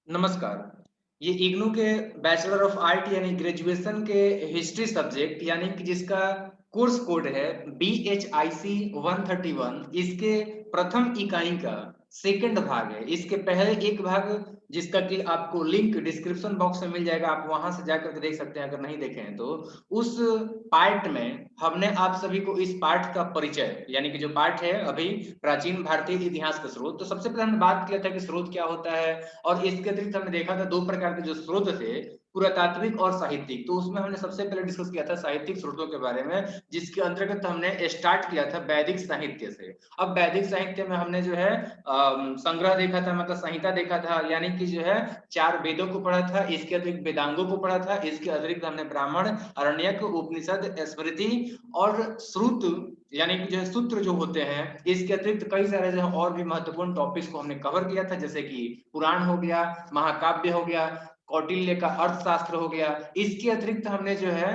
नमस्कार। ये इग्नू के बैचलर ऑफ आर्ट यानी ग्रेजुएशन के हिस्ट्री सब्जेक्ट यानी कि जिसका कोर्स कोड है BHIC 131 इसके प्रथम इकाई का सेकंड भाग है। इसके पहले एक भाग जिसका कि आपको लिंक डिस्क्रिप्शन बॉक्स में मिल जाएगा, आप वहां से जाकर के देख सकते हैं अगर नहीं देखे हैं तो। उस पार्ट में हमने आप सभी को इस पार्ट का परिचय यानी कि जो पार्ट है अभी प्राचीन भारतीय इतिहास का स्रोत, तो सबसे पहले हमने बात किया था कि स्रोत क्या होता है। और इसके अतिरिक्त हमने देखा था दो प्रकार के जो स्रोत थे, पुरातात्विक और साहित्यिक। तो उसमें हमने सबसे पहले डिस्कस किया था साहित्यिक स्रोतों के बारे में, जिसके अंतर्गत हमने स्टार्ट किया था वैदिक साहित्य से। अब वैदिक साहित्य में हमने जो है संग्रह देखा था, मतलब संहिता देखा था, यानी कि जो है चार वेदों को पढ़ा था, इसके अतिरिक्त वेदांगों को पढ़ा था, इसके अतिरिक्त हमने ब्राह्मण, आरण्यक, उपनिषद, स्मृति और श्रुत यानी कि जो है सूत्र जो होते हैं, इसके अतिरिक्त कई सारे जो है और भी महत्वपूर्ण टॉपिक्स को हमने कवर किया था, जैसे कि पुराण हो गया, महाकाव्य हो गया, कौटिल्य का अर्थशास्त्र हो गया। इसके अतिरिक्त हमने जो है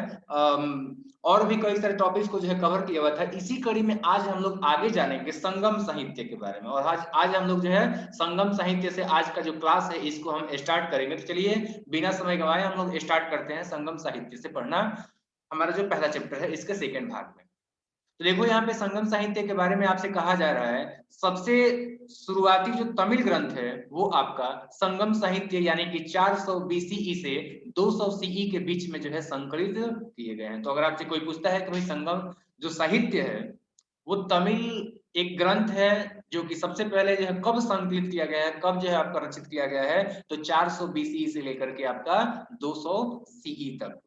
और भी कई सारे टॉपिक्स को जो है कवर किया हुआ था। इसी कड़ी में आज हम लोग आगे जानेंगे संगम साहित्य के बारे में, और आज हम लोग जो है संगम साहित्य से आज का जो क्लास है इसको हम स्टार्ट करेंगे। तो चलिए बिना समय गंवाए हम लोग स्टार्ट करते हैं संगम साहित्य से पढ़ना, हमारा जो पहला चैप्टर है इसके सेकेंड भाग में। तो देखो यहाँ पे संगम साहित्य के बारे में आपसे कहा जा रहा है, सबसे शुरुआती जो तमिल ग्रंथ है वो आपका संगम साहित्य यानी कि 400 BCE से 200 CE के बीच में जो है संकलित किए गए हैं। तो अगर आपसे कोई पूछता है कि भाई संगम जो साहित्य है वो तमिल एक ग्रंथ है जो कि सबसे पहले जो है कब संकलित किया गया है, कब जो है आपका रचित किया गया है, तो 400 BCE से लेकर के आपका 200 CE तक।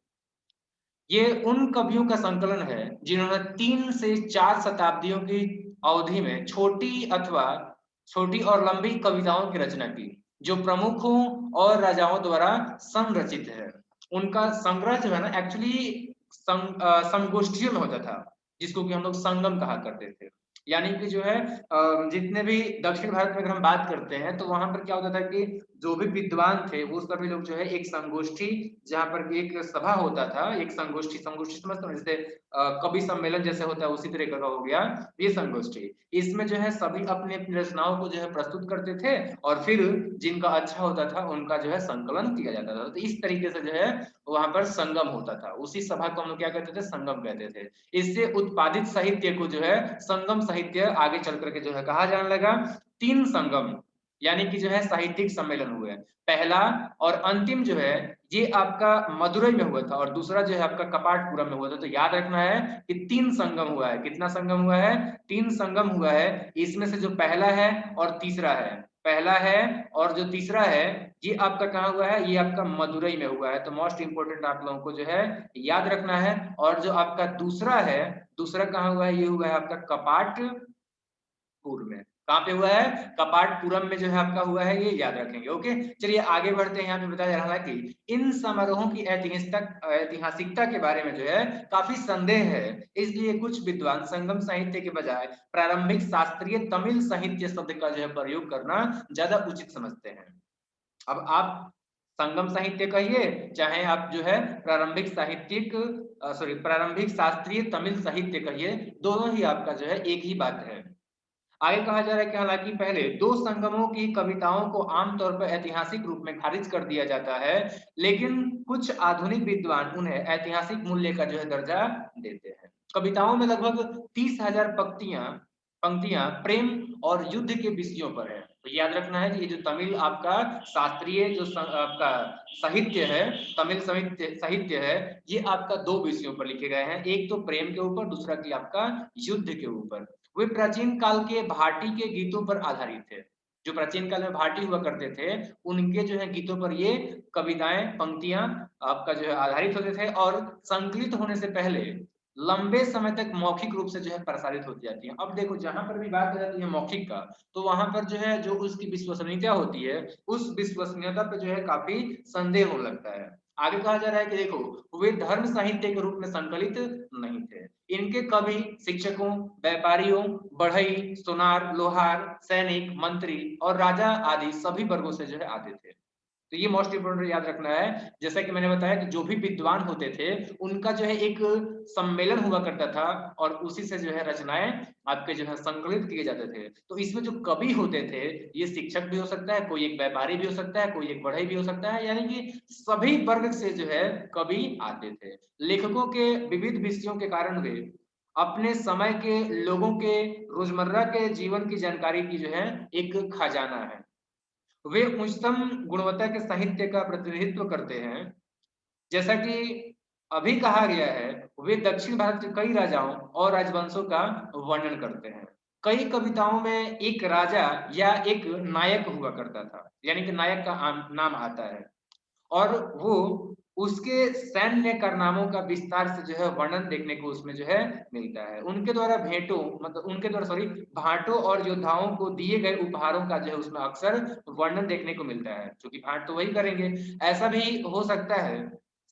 ये उन कवियों का संकलन है जिन्होंने 3 से 4 शताब्दियों की अवधि में छोटी और लंबी कविताओं की रचना की, जो प्रमुखों और राजाओं द्वारा संरचित है। उनका संग्रह जो है ना एक्चुअली संगोष्ठियों में होता था, जिसको कि हम लोग संगम कहा करते थे। यानी कि जो है जितने भी दक्षिण भारत में अगर हम बात करते हैं तो वहां पर क्या होता था कि जो भी विद्वान थे वो सभी लोग जो है एक संगोष्ठी, जहाँ पर एक सभा होता था, एक संगोष्ठी संगोष्ठी समझते हो, जैसे कवि सम्मेलन जैसे होता है उसी तरह का हो गया ये संगोष्ठी। इसमें जो है सभी अपनी अपनी रचनाओं को जो है प्रस्तुत करते थे और फिर जिनका अच्छा होता था उनका जो है संकलन किया जाता था। तो इस तरीके से जो है वहां पर संगम होता था, उसी सभा को हम लोग क्या कहते थे, संगम कहते थे। इससे उत्पादित साहित्य को जो है संगम साहित्य आगे चल करके जो है कहा जाने लगा। 3 संगम यानी कि जो है साहित्यिक सम्मेलन हुए, पहला और अंतिम जो है ये आपका मदुरई में हुआ था और दूसरा जो है आपका कपाटपुरम में हुआ था। तो याद रखना है कि 3 संगम हुआ है। कितना संगम हुआ है? 3 संगम हुआ है। इसमें से जो पहला है और तीसरा है, पहला है और जो तीसरा है, ये आपका कहाँ हुआ है? ये आपका मदुरई में हुआ है। तो मोस्ट इंपोर्टेंट आप लोगों को जो है याद रखना है। और जो आपका दूसरा है, दूसरा कहाँ हुआ है? ये हुआ है आपका कपाटपुर में। कहाँ पे हुआ है? कपाटपुरम में जो है आपका हुआ है, ये याद रखेंगे। ओके, चलिए आगे बढ़ते हैं। यहाँ पे बताया जा रहा है कि इन समारोहों की ऐतिहासिकता के बारे में जो है काफी संदेह है, इसलिए कुछ विद्वान संगम साहित्य के बजाय प्रारंभिक शास्त्रीय तमिल साहित्य शब्द का जो है प्रयोग करना ज्यादा उचित समझते हैं। अब आप संगम साहित्य कहिए चाहे आप जो है प्रारंभिक शास्त्रीय तमिल साहित्य कहिए, दोनों ही आपका जो है एक ही बात है। आगे कहा जा रहा है कि हालांकि पहले 2 संगमों की कविताओं को आमतौर पर ऐतिहासिक रूप में खारिज कर दिया जाता है, लेकिन कुछ आधुनिक विद्वान उन्हें ऐतिहासिक मूल्य का जो है दर्जा देते हैं। कविताओं में लगभग 30,000 पंक्तियां प्रेम और युद्ध के विषयों पर है। तो याद रखना है कि ये जो तमिल आपका शास्त्रीय आपका साहित्य है, तमिल साहित्य है, ये आपका 2 विषयों पर लिखे गए हैं, एक तो प्रेम के ऊपर, दूसरा की आपका युद्ध के ऊपर। वे प्राचीन काल के भाटी के गीतों पर आधारित थे। जो प्राचीन काल में भाटी हुआ करते थे उनके जो है गीतों पर ये कविताएं पंक्तियां आपका जो है आधारित होते थे, और संकलित होने से पहले लंबे समय तक मौखिक रूप से जो है प्रसारित होती जाती है। अब देखो जहां पर भी बात हो जाती है मौखिक का, तो वहां पर जो है जो उसकी विश्वसनीयता होती है उस विश्वसनीयता पे जो है काफी संदेह होने लगता है। आगे कहा जा रहा है कि देखो वे धर्म साहित्य के रूप में संकलित नहीं थे। इनके कवि शिक्षकों, व्यापारियों, बढ़ई, सोनार, लोहार, सैनिक, मंत्री और राजा आदि सभी वर्गों से जो है आते थे। तो ये मोस्ट इंपोर्टेंट याद रखना है। जैसा कि मैंने बताया कि जो भी विद्वान होते थे उनका जो है एक सम्मेलन हुआ करता था और उसी से जो है रचनाएं आपके जो है संकलित किए जाते थे। तो इसमें जो कवि होते थे ये शिक्षक भी हो सकता है, कोई एक व्यापारी भी हो सकता है, कोई एक बढ़ई भी हो सकता है, यानी कि सभी वर्ग से जो है कवि आते थे। लेखकों के विविध विषयों के कारण वे अपने समय के लोगों के रोजमर्रा के जीवन की जानकारी की जो है एक खजाना है। वे उच्चतम गुणवत्ता के साहित्य का प्रतिनिधित्व करते हैं। जैसा कि अभी कहा गया है, वे दक्षिण भारत के कई राजाओं और राजवंशों का वर्णन करते हैं। कई कविताओं में एक राजा या एक नायक हुआ करता था, यानी कि नायक का नाम आता है और वो उसके सैन्य कारनामों का विस्तार से जो है वर्णन देखने को उसमें जो है मिलता है। उनके द्वारा भेंटों मतलब उनके द्वारा सॉरी भाटों और योद्धाओं को दिए गए उपहारों का जो है उसमें अक्सर वर्णन देखने को मिलता है, क्योंकि भाट तो वही करेंगे। ऐसा भी हो सकता है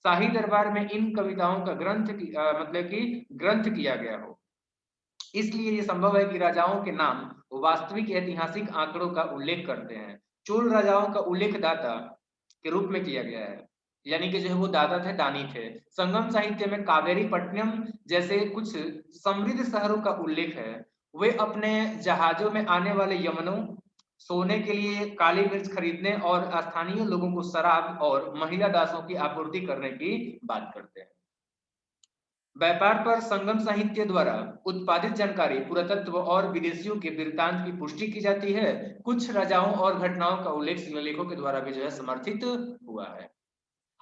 शाही दरबार में इन कविताओं का मतलब कि ग्रंथ किया गया हो। इसलिए ये संभव है कि राजाओं के नाम वास्तविक ऐतिहासिक आंकड़ों का उल्लेख करते हैं। चोल राजाओं का उल्लेख दाता के रूप में किया गया है, यानी कि जो है वो दाता थे, दानी थे। संगम साहित्य में कावेरी पट्टनम जैसे कुछ समृद्ध शहरों का उल्लेख है। वे अपने जहाजों में आने वाले यमनों, सोने के लिए काली मिर्च खरीदने और स्थानीय लोगों को शराब और महिला दासों की आपूर्ति करने की बात करते हैं। व्यापार पर संगम साहित्य द्वारा उत्पादित जानकारी, पुरातत्व और विदेशियों के वृत्तांत की पुष्टि की जाती है। कुछ राजाओं और घटनाओं का उल्लेख शिलालेखों के द्वारा भी जो है समर्थित हुआ है।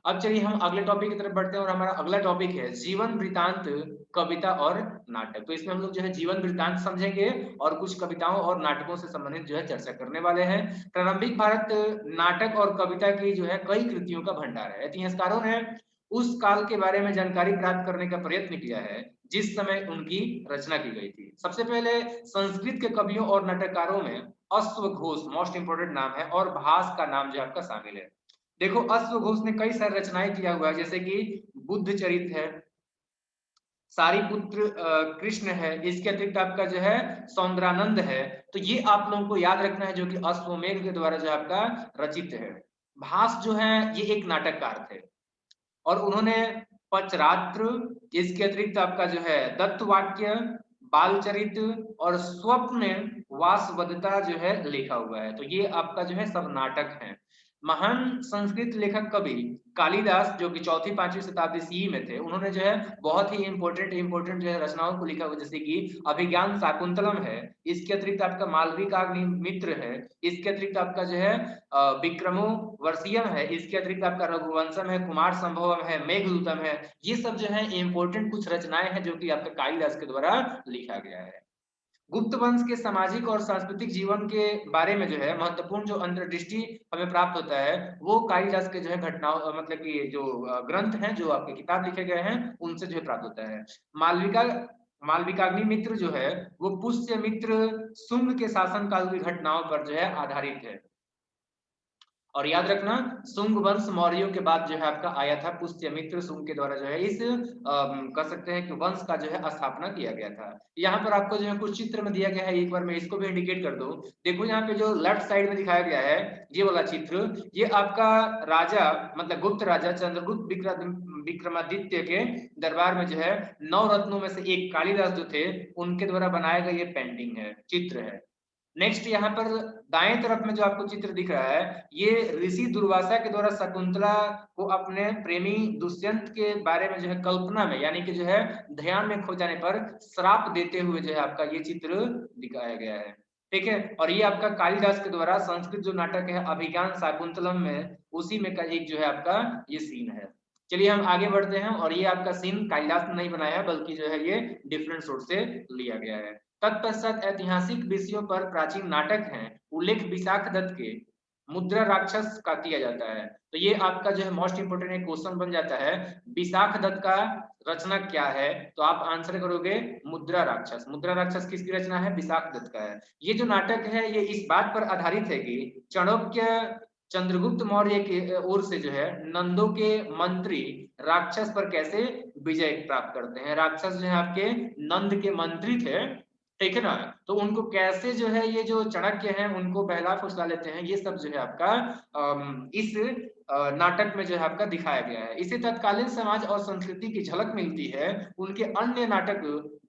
अब चलिए हम अगले टॉपिक की तरफ बढ़ते हैं और हमारा अगला टॉपिक है जीवन वृत्तांत, कविता और नाटक। तो इसमें हम लोग जो है जीवन वृत्तांत समझेंगे और कुछ कविताओं और नाटकों से संबंधित जो है चर्चा करने वाले हैं। प्रारंभिक भारत नाटक और कविता की जो है कई कृतियों का भंडार है। इतिहासकारों ने उस काल के बारे में जानकारी प्राप्त करने का प्रयत्न किया है जिस समय उनकी रचना की गई थी। सबसे पहले संस्कृत के कवियों और नाटककारों में अश्वघोष मोस्ट इंपोर्टेंट नाम है और भास का नाम जो आपका शामिल है। देखो अश्वघोष ने कई सारी रचनाएं किया हुआ है, जैसे कि बुद्ध चरित है, सारिपुत्र कृष्ण है, इसके अतिरिक्त आपका जो है सौंदरानंद है। तो ये आप लोगों को याद रखना है जो कि अश्वमेध के द्वारा जो आपका रचित है। भास जो है ये एक नाटककार थे और उन्होंने पचरात्र, इसके अतिरिक्त आपका जो है दत्तवाक्य, बालचरित और स्वप्न वासवदता जो है लिखा हुआ है। तो ये आपका जो है सब नाटक है। महान संस्कृत लेखक कवि कालिदास जो कि 4वीं-5वीं शताब्दी सी में थे, उन्होंने जो है बहुत ही इंपॉर्टेंट जो है रचनाओं को लिखा हुआ, जैसे कि अभिज्ञान शाकुंतलम है, इसके अतिरिक्त आपका मालविकाग्निमित्र है, इसके अतिरिक्त आपका जो है विक्रमो वर्षियम है, इसके अतिरिक्त आपका रघुवंशम है, कुमार संभवम है, मेघदूतम है। ये सब जो है इंपॉर्टेंट कुछ रचनाएं हैं जो कि आपका कालिदास के द्वारा लिखा गया है। गुप्त वंश के सामाजिक और सांस्कृतिक जीवन के बारे में जो है महत्वपूर्ण जो अंतर्दृष्टि हमें प्राप्त होता है वो कालिदास के जो है घटनाओं मतलब कि जो ग्रंथ हैं, जो आपके किताब लिखे गए हैं, उनसे जो है प्राप्त होता है। मालविका मालविकाग्निमित्र जो है वो पुष्यमित्र शुंग के शासन काल की घटनाओं पर जो है आधारित है। और याद रखना शुंग वंश मौर्यों के बाद जो है आपका आया था, पुष्यमित्र शुंग के द्वारा जो है इस कह सकते हैं कि वंश का जो है स्थापना किया गया था। यहाँ पर आपको जो है कुछ चित्र में दिया गया है, एक बार मैं इसको भी इंडिकेट कर दूं। देखो यहाँ पे जो लेफ्ट साइड में दिखाया गया है ये वाला चित्र, ये आपका राजा मतलब गुप्त राजा चंद्रगुप्त विक्रमादित्य के दरबार में जो है 9 रत्नों में से एक कालिदास जो थे उनके द्वारा बनाया गया ये पेंटिंग है, चित्र है। नेक्स्ट यहाँ पर दाएं तरफ में जो आपको चित्र दिख रहा है ये ऋषि दुर्वासा के द्वारा शकुंतला को अपने प्रेमी दुष्यंत के बारे में जो है कल्पना में यानी कि जो है ध्यान में खो जाने पर श्राप देते हुए जो है आपका ये चित्र दिखाया गया है। ठीक है, और ये आपका कालिदास के द्वारा संस्कृत जो नाटक है अभिज्ञान शाकुंतलम में उसी में का एक जो है आपका ये सीन है। चलिए हम आगे बढ़ते हैं और ये आपका सीन कालिदास ने नहीं बनाया बल्कि जो है ये डिफरेंट सोर्स से लिया गया है। तत्पश्चात ऐतिहासिक विषयों पर प्राचीन नाटक हैं, उल्लेख विशाख दत्त के मुद्रा राक्षस का किया जाता है। तो ये आपका जो है मोस्ट इंपोर्टेंट एक क्वेश्चन बन जाता है, विशाख दत्त का रचना क्या है? तो आप आंसर करोगे मुद्रा राक्षस। मुद्रा राक्षस किसकी रचना है? विशाख दत्त का है। ये जो नाटक है ये इस बात पर आधारित है कि चाणक्य चंद्रगुप्त मौर्य की ओर से जो है नंदों के मंत्री राक्षस पर कैसे विजय प्राप्त करते हैं। राक्षस जो है आपके नंद के मंत्री थे ठीक है ना। तो उनको कैसे जो है ये जो चाणक्य हैं उनको बहला फुसला लेते हैं, ये सब जो है आपका इस नाटक में जो है आपका दिखाया गया है। इसे तत्कालीन समाज और संस्कृति की झलक मिलती है। उनके अन्य नाटक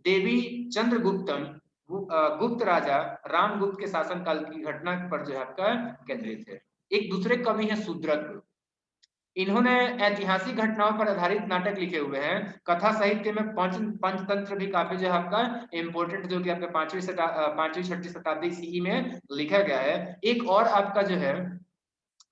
देवी चंद्रगुप्तम गुप्त राजा रामगुप्त के शासनकाल की घटना पर जो है आपका केंद्रित है। एक दूसरे कवि है शूद्रक। इन्होंने ऐतिहासिक घटनाओं पर आधारित नाटक लिखे हुए हैं। कथा साहित्य में पंचतंत्र भी काफी जो है आपका इम्पोर्टेंट, जो कि आपके पांचवी छठी शताब्दी ईस्वी में लिखा गया है। एक और आपका जो है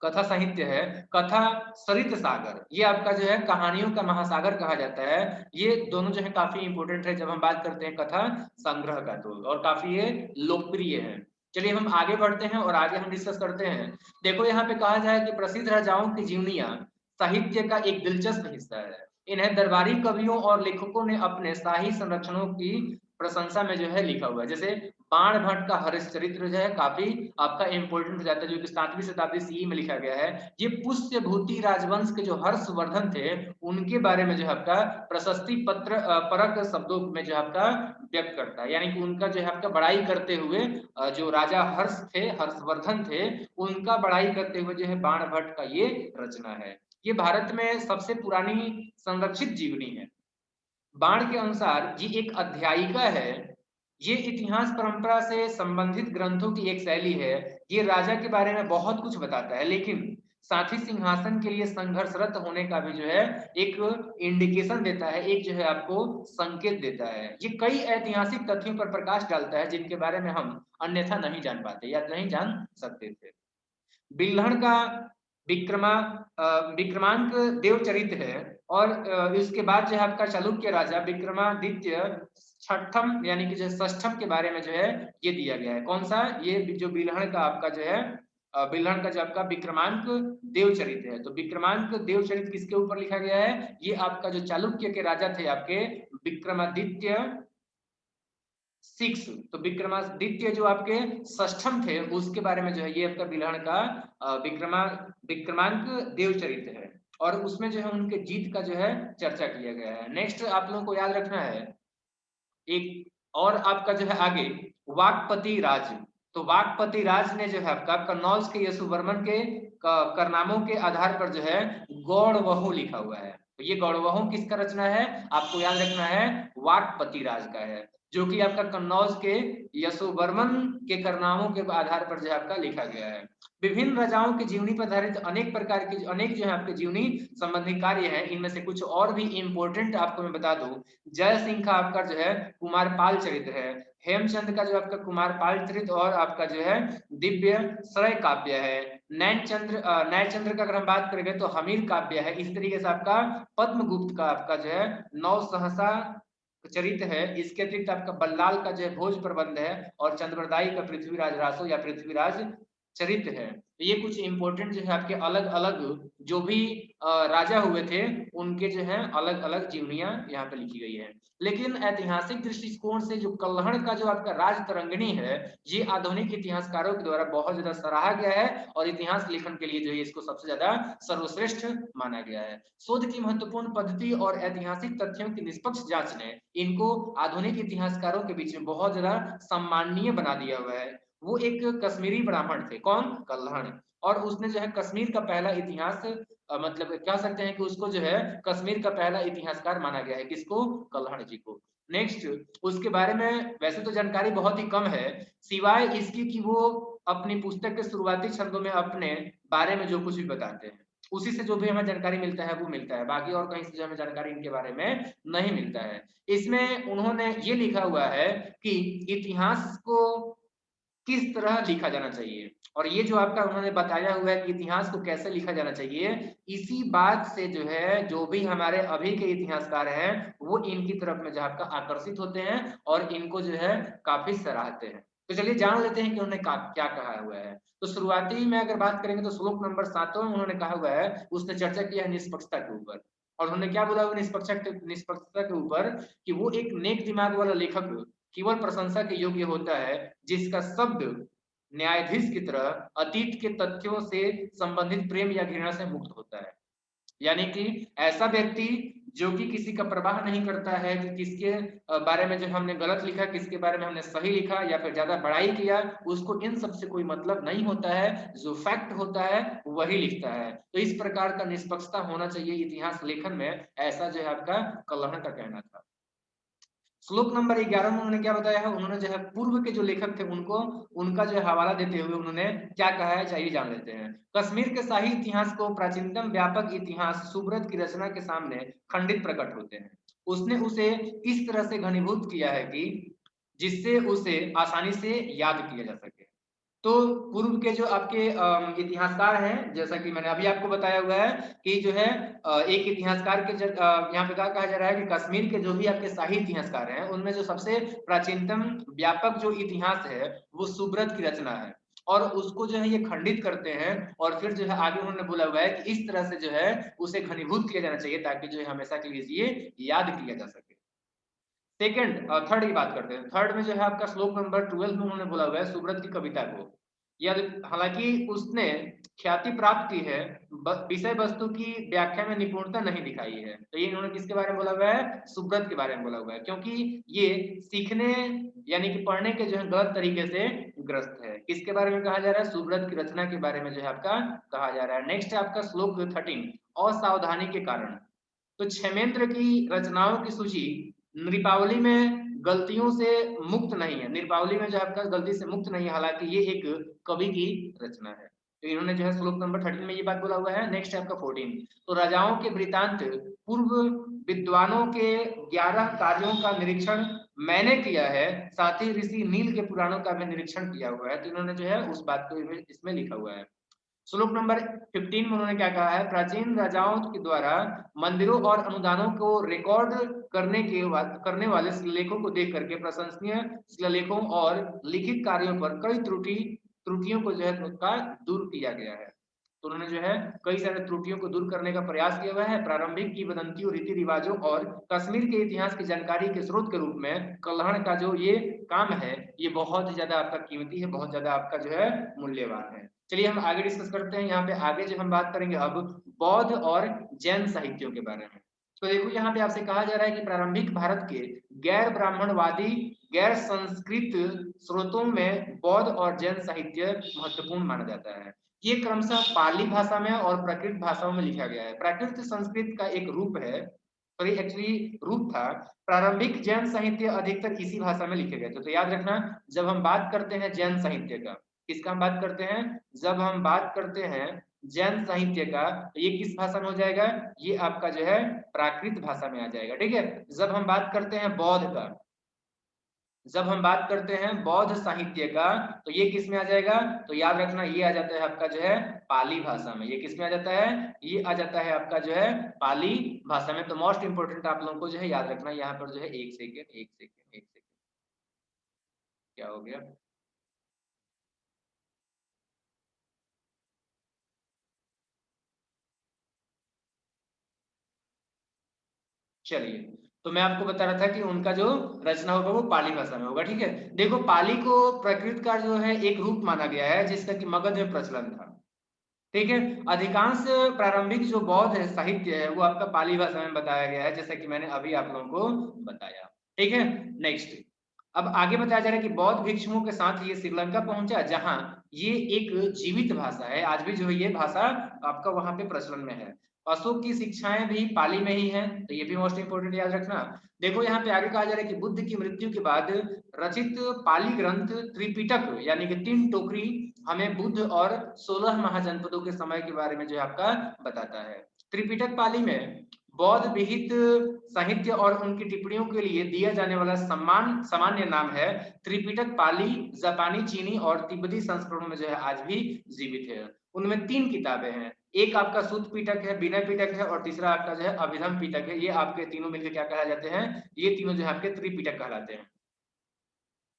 कथा साहित्य है, कथा सरित सागर, ये आपका जो है कहानियों का महासागर कहा जाता है। ये दोनों जो है काफी इंपॉर्टेंट है जब हम बात करते हैं कथा संग्रह का, तो और काफी ये लोकप्रिय है। चलिए हम आगे बढ़ते हैं और आगे हम डिस्कस करते हैं। देखो यहाँ पे कहा जाए कि प्रसिद्ध राजाओं की जीवनियां साहित्य का एक दिलचस्प हिस्सा है। इन्हें दरबारी कवियों और लेखकों ने अपने शाही संरक्षणों की प्रशंसा में जो है लिखा हुआ है। जैसे बाण भट्ट का हरिश्चरित्र जो है काफी आपका इंपॉर्टेंट हो जाता है, जो कि 7वीं शताब्दी सी में लिखा गया है। ये पुष्यभूति राजवंश के जो हर्षवर्धन थे उनके बारे में जो है आपका प्रशस्ति पत्र परक शब्दों में जो है आपका व्यक्त करता है, यानी कि उनका जो है आपका बड़ाई करते हुए जो राजा हर्ष थे, हर्षवर्धन थे, उनका बड़ाई करते हुए जो है बाण भट्ट का ये रचना है। ये भारत में सबसे पुरानी संरक्षित जीवनी है। बाण के अनुसार ये एक अध्यायिका है। ये इतिहास परंपरा से संबंधित ग्रंथों की एक शैली है। ये राजा के बारे में बहुत कुछ बताता है, लेकिन साथ ही सिंहासन के लिए संघर्षरत होने का भी जो है एक इंडिकेशन देता है, एक जो है आपको संकेत देता है। ये कई ऐतिहासिक तथ्यों पर प्रकाश डालता है जिनके बारे में हम अन्यथा नहीं जान पाते या नहीं जान सकते थे। बिल्हण का विक्रमा विक्रमांक देवचरित है, और इसके बाद जो है आपका चालुक्य राजा विक्रमादित्य छठम यानी कि जो षष्ठम के बारे में जो है ये दिया गया है। कौन सा? ये जो बिल्हण का आपका जो है बिल्हण का जो आपका विक्रमांक देवचरित है। तो विक्रमांक देवचरित किसके ऊपर लिखा गया है? ये आपका जो चालुक्य के राजा थे आपके विक्रमादित्य 6, तो विक्रमादित्य जो आपके षष्ठम थे उसके बारे में जो है ये आपका बिल्हण का विक्रमांक देवचरित है, और उसमें जो है उनके जीत का जो है चर्चा किया गया है। नेक्स्ट आप लोगों को याद रखना है एक और आपका जो है आगे वाकपति राज। तो वाकपति राज ने जो है आपका कन्नौज के यशुवर्मन के करनामों के आधार पर जो है गौड़वहु लिखा हुआ है। तो ये गौड़वहु किसका रचना है? आपको याद रखना है वाकपति राज का है, जो कि आपका कन्नौज के यशोवर्मन के करनामों के आधार पर जो है आपका लिखा गया है। विभिन्न राजाओं की जीवनी पर आधारित अनेक प्रकार के अनेक जो है आपके जीवनी संबंधी कार्य हैं। इनमें से कुछ और भी इंपॉर्टेंट आपको मैं बता दूं, जय सिंह का आपका जो है कुमारपाल चरित्र है, हेमचंद का जो आपका कुमारपाल चरित्र और आपका जो है दिव्य श्रय काव्य है, नैनचंद्र का अगर हम बात करेंगे तो हमीर काव्य है। इस तरीके से आपका पद्मगुप्त का आपका जो है नौ सहसा चरित्र है। इसके अतिरिक्त आपका बल्लाल का जो है भोज प्रबंध है, और चंद्रदाई का पृथ्वीराज रासो या पृथ्वीराज चरित्र है। तो ये कुछ इंपॉर्टेंट जो है आपके अलग अलग जो भी राजा हुए थे उनके जो है अलग अलग जीवनियां यहाँ पे लिखी गई है। लेकिन ऐतिहासिक दृष्टिकोण से जो कल्हड़ का जो आपका राज तरंगिणी है, ये आधुनिक इतिहासकारों के द्वारा बहुत ज्यादा सराहा गया है, और इतिहास लेखन के लिए जो है इसको सबसे ज्यादा सर्वश्रेष्ठ माना गया है। शोध की महत्वपूर्ण पद्धति और ऐतिहासिक तथ्यों की निष्पक्ष जांच ने इनको आधुनिक इतिहासकारों के बीच में बहुत ज्यादा सम्माननीय बना दिया हुआ है। वो एक कश्मीरी ब्राह्मण थे, कौन? कल्हड़, और उसने जो है कश्मीर का पहला इतिहास मतलब कह सकते हैं कि उसको जो है कश्मीर का पहला इतिहासकार माना गया है। किसको? कल्हड़ जी को। नेक्स्ट उसके बारे में वैसे तो जानकारी बहुत ही कम है, सिवाय इसकी कि वो अपनी पुस्तक के शुरुआती छंदों में अपने बारे में जो कुछ भी बताते हैं उसी से जो भी हमें जानकारी मिलता है वो मिलता है, बाकी और कहीं से जो हमें जानकारी इनके बारे में नहीं मिलता है। इसमें उन्होंने ये लिखा हुआ है कि इतिहास को किस तरह लिखा जाना चाहिए, और ये जो आपका उन्होंने बताया हुआ है कि इतिहास को कैसे लिखा जाना चाहिए, इसी बात से जो है जो भी हमारे अभी के इतिहासकार हैं वो इनकी तरफ में जो आपका आकर्षित होते हैं और इनको जो है काफी सराहते हैं। तो चलिए जान लेते हैं कि उन्होंने क्या कहा हुआ है। तो शुरुआती में अगर बात करेंगे तो श्लोक नंबर 7 में उन्होंने कहा हुआ है, उसने चर्चा किया है निष्पक्षता के ऊपर, और उन्होंने क्या बोला हुआ निष्पक्षता के ऊपर कि वो एक नेक दिमाग वाला लेखक केवल प्रशंसा के योग्य होता है जिसका शब्द न्यायाधीश की तरह अतीत के तथ्यों से संबंधित प्रेम या घृणा से मुक्त होता है। यानी कि ऐसा व्यक्ति जो कि किसी का प्रवाह नहीं करता है कि किसके बारे में जो हमने गलत लिखा, किसके बारे में हमने सही लिखा या फिर ज्यादा बड़ाई किया, उसको इन सब से कोई मतलब नहीं होता है। जो फैक्ट होता है वही लिखता है। तो इस प्रकार का निष्पक्षता होना चाहिए इतिहास लेखन में, ऐसा जो है आपका कलहण का कहना था। श्लोक नंबर 11 में उन्होंने क्या बताया है, उन्होंने जो है पूर्व के जो लेखक थे उनको उनका जो है हवाला देते हुए उन्होंने क्या कहा है, चाहिए जान लेते हैं। कश्मीर के शाही इतिहास को प्राचीनतम व्यापक इतिहास सुब्रत की रचना के सामने खंडित प्रकट होते हैं। उसने उसे इस तरह से घनीभूत किया है कि जिससे उसे आसानी से याद किया जा सके। तो पूर्व के जो आपके इतिहासकार हैं, जैसा कि मैंने अभी आपको बताया हुआ है कि जो है एक इतिहासकार के यहाँ पे क्या कहा जा रहा है कि कश्मीर के जो भी आपके शाही इतिहासकार हैं उनमें जो सबसे प्राचीनतम व्यापक जो इतिहास है वो सुब्रत की रचना है, और उसको जो है ये खंडित करते हैं। और फिर जो है आगे उन्होंने बोला हुआ है कि इस तरह से जो है उसे घनीभूत किया जाना चाहिए ताकि जो है हमेशा के लिए ये याद किया जा सके। सेकंड थर्ड की बात करते हैं। थर्ड में जो है आपका श्लोक नंबर 12 में उन्होंने बोला हुआ है सुब्रत की कविता को, यह हालांकि उसने ख्याति प्राप्त की है, विषय वस्तु की व्याख्या में निपुणता नहीं दिखाई है। तो ये इन्होंने किसके बारे में बोला हुआ है, सुब्रत के बारे में बोला हुआ है, क्योंकि ये सीखने यानी कि पढ़ने के जो है गलत तरीके से ग्रस्त है। किसके बारे में कहा जा रहा है, सुब्रत की रचना के बारे में जो है आपका कहा जा रहा है। नेक्स्ट है आपका श्लोक 13, असावधानी के कारण। तो क्षेमेंद्र की रचनाओं की सूची नृपावली में गलतियों से मुक्त नहीं है, नृपावली में जो आपका गलती से मुक्त नहीं है, हालांकि ये एक कवि की रचना है। तो इन्होंने जो है श्लोक नंबर 13 में ये बात बोला हुआ है। नेक्स्ट है आपका 14, तो राजाओं के वृतांत पूर्व विद्वानों के 11 कार्यों का निरीक्षण मैंने किया है, साथ ही ऋषि नील के पुराणों का भी निरीक्षण किया हुआ है। तो इन्होंने जो है उस बात को इसमें लिखा हुआ है। श्लोक नंबर 15 में उन्होंने क्या कहा है, प्राचीन राजाओं के द्वारा मंदिरों और अनुदानों को रिकॉर्ड करने वाले शिलालेखों को देख करके प्रशंसनीय शिलालेखों और लिखित कार्यों पर कई त्रुटियों को जो है उनका दूर किया गया है। तो उन्होंने जो है कई सारे त्रुटियों को दूर करने का प्रयास किया हुआ है। प्रारंभिक किंवदंतियों, रीति रिवाजों और कश्मीर के इतिहास की जानकारी के स्रोत के रूप में कल्हण का जो ये काम है ये बहुत ज्यादा आपका कीमती है, बहुत ज्यादा आपका जो है मूल्यवान है। चलिए हम आगे डिस्कस करते हैं। यहाँ पे आगे जो हम बात करेंगे अब बौद्ध और जैन साहित्यों के बारे में। तो देखो यहाँ पे आपसे कहा जा रहा है कि प्रारंभिक भारत के गैर ब्राह्मणवादी गैर संस्कृत स्रोतों में बौद्ध और जैन साहित्य महत्वपूर्ण माना जाता है। ये क्रमशः पाली भाषा में और प्राकृत भाषाओं में लिखा गया है। प्राकृत संस्कृत का एक रूप है, सॉरी एक्चुअली रूप था। प्रारंभिक जैन साहित्य अधिकतर इसी भाषा में लिखे गए थे। तो याद रखना, जब हम बात करते हैं जैन साहित्य का, किसका हम बात करते हैं, जब हम बात करते हैं जैन साहित्य का, तो ये किस भाषा में हो जाएगा, ये आपका जो है प्राकृत भाषा में आ जाएगा। ठीक है। जब हम बात करते हैं बौद्ध का, जब हम बात करते हैं बौद्ध साहित्य का, तो ये किस में आ जाएगा, तो याद रखना ये आ जाता है आपका जो है पाली भाषा में। ये किस में आ जाता है, ये आ जाता है आपका जो है पाली भाषा में। तो मोस्ट इंपोर्टेंट आप लोगों को जो है याद रखना, यहाँ पर जो है एक सेकेंड एक सेकेंड एक सेकेंड, क्या हो गया, चलिए। तो मैं आपको बता रहा था कि उनका जो रचना होगा वो पाली भाषा में होगा। ठीक है। देखो पाली को प्रकृत का जो है एक रूप माना गया है जिसका कि मगध में प्रचलन था। ठीक है। अधिकांश प्रारंभिक जो बौद्ध साहित्य है वो आपका पाली भाषा में बताया गया है, जैसा कि मैंने अभी आप लोगों को बताया। ठीक है। नेक्स्ट, अब आगे बताया जा रहा है कि बौद्ध भिक्षुओं के साथ ये श्रीलंका पहुंचा, जहां ये एक जीवित भाषा है। आज भी जो है ये भाषा आपका वहां पे प्रचलन में है। अशोक की शिक्षाएं भी पाली में ही है, तो ये भी मोस्ट इंपोर्टेंट याद रखना। देखो यहाँ पे आगे कहा जा रहा है कि बुद्ध की मृत्यु के बाद रचित पाली ग्रंथ त्रिपिटक यानी कि तीन टोकरी हमें बुद्ध और 16 महाजनपदों के समय के बारे में जो है आपका बताता है। त्रिपिटक पाली में बौद्ध विहित साहित्य और उनकी टिप्पणियों के लिए दिया जाने वाला सम्मान सामान्य नाम है त्रिपिटक पाली। जापानी, चीनी और तिब्बती संस्करणों में जो है आज भी जीवित है। उनमें तीन किताबें हैं, एक आपका सुत्त पिटक है, विनय पिटक है, और तीसरा आपका जो है अभिधम पिटक है। ये आपके तीनों मिलकर क्या कहा जाते हैं, ये तीनों जो है आपके त्रिपिटक कहलाते हैं।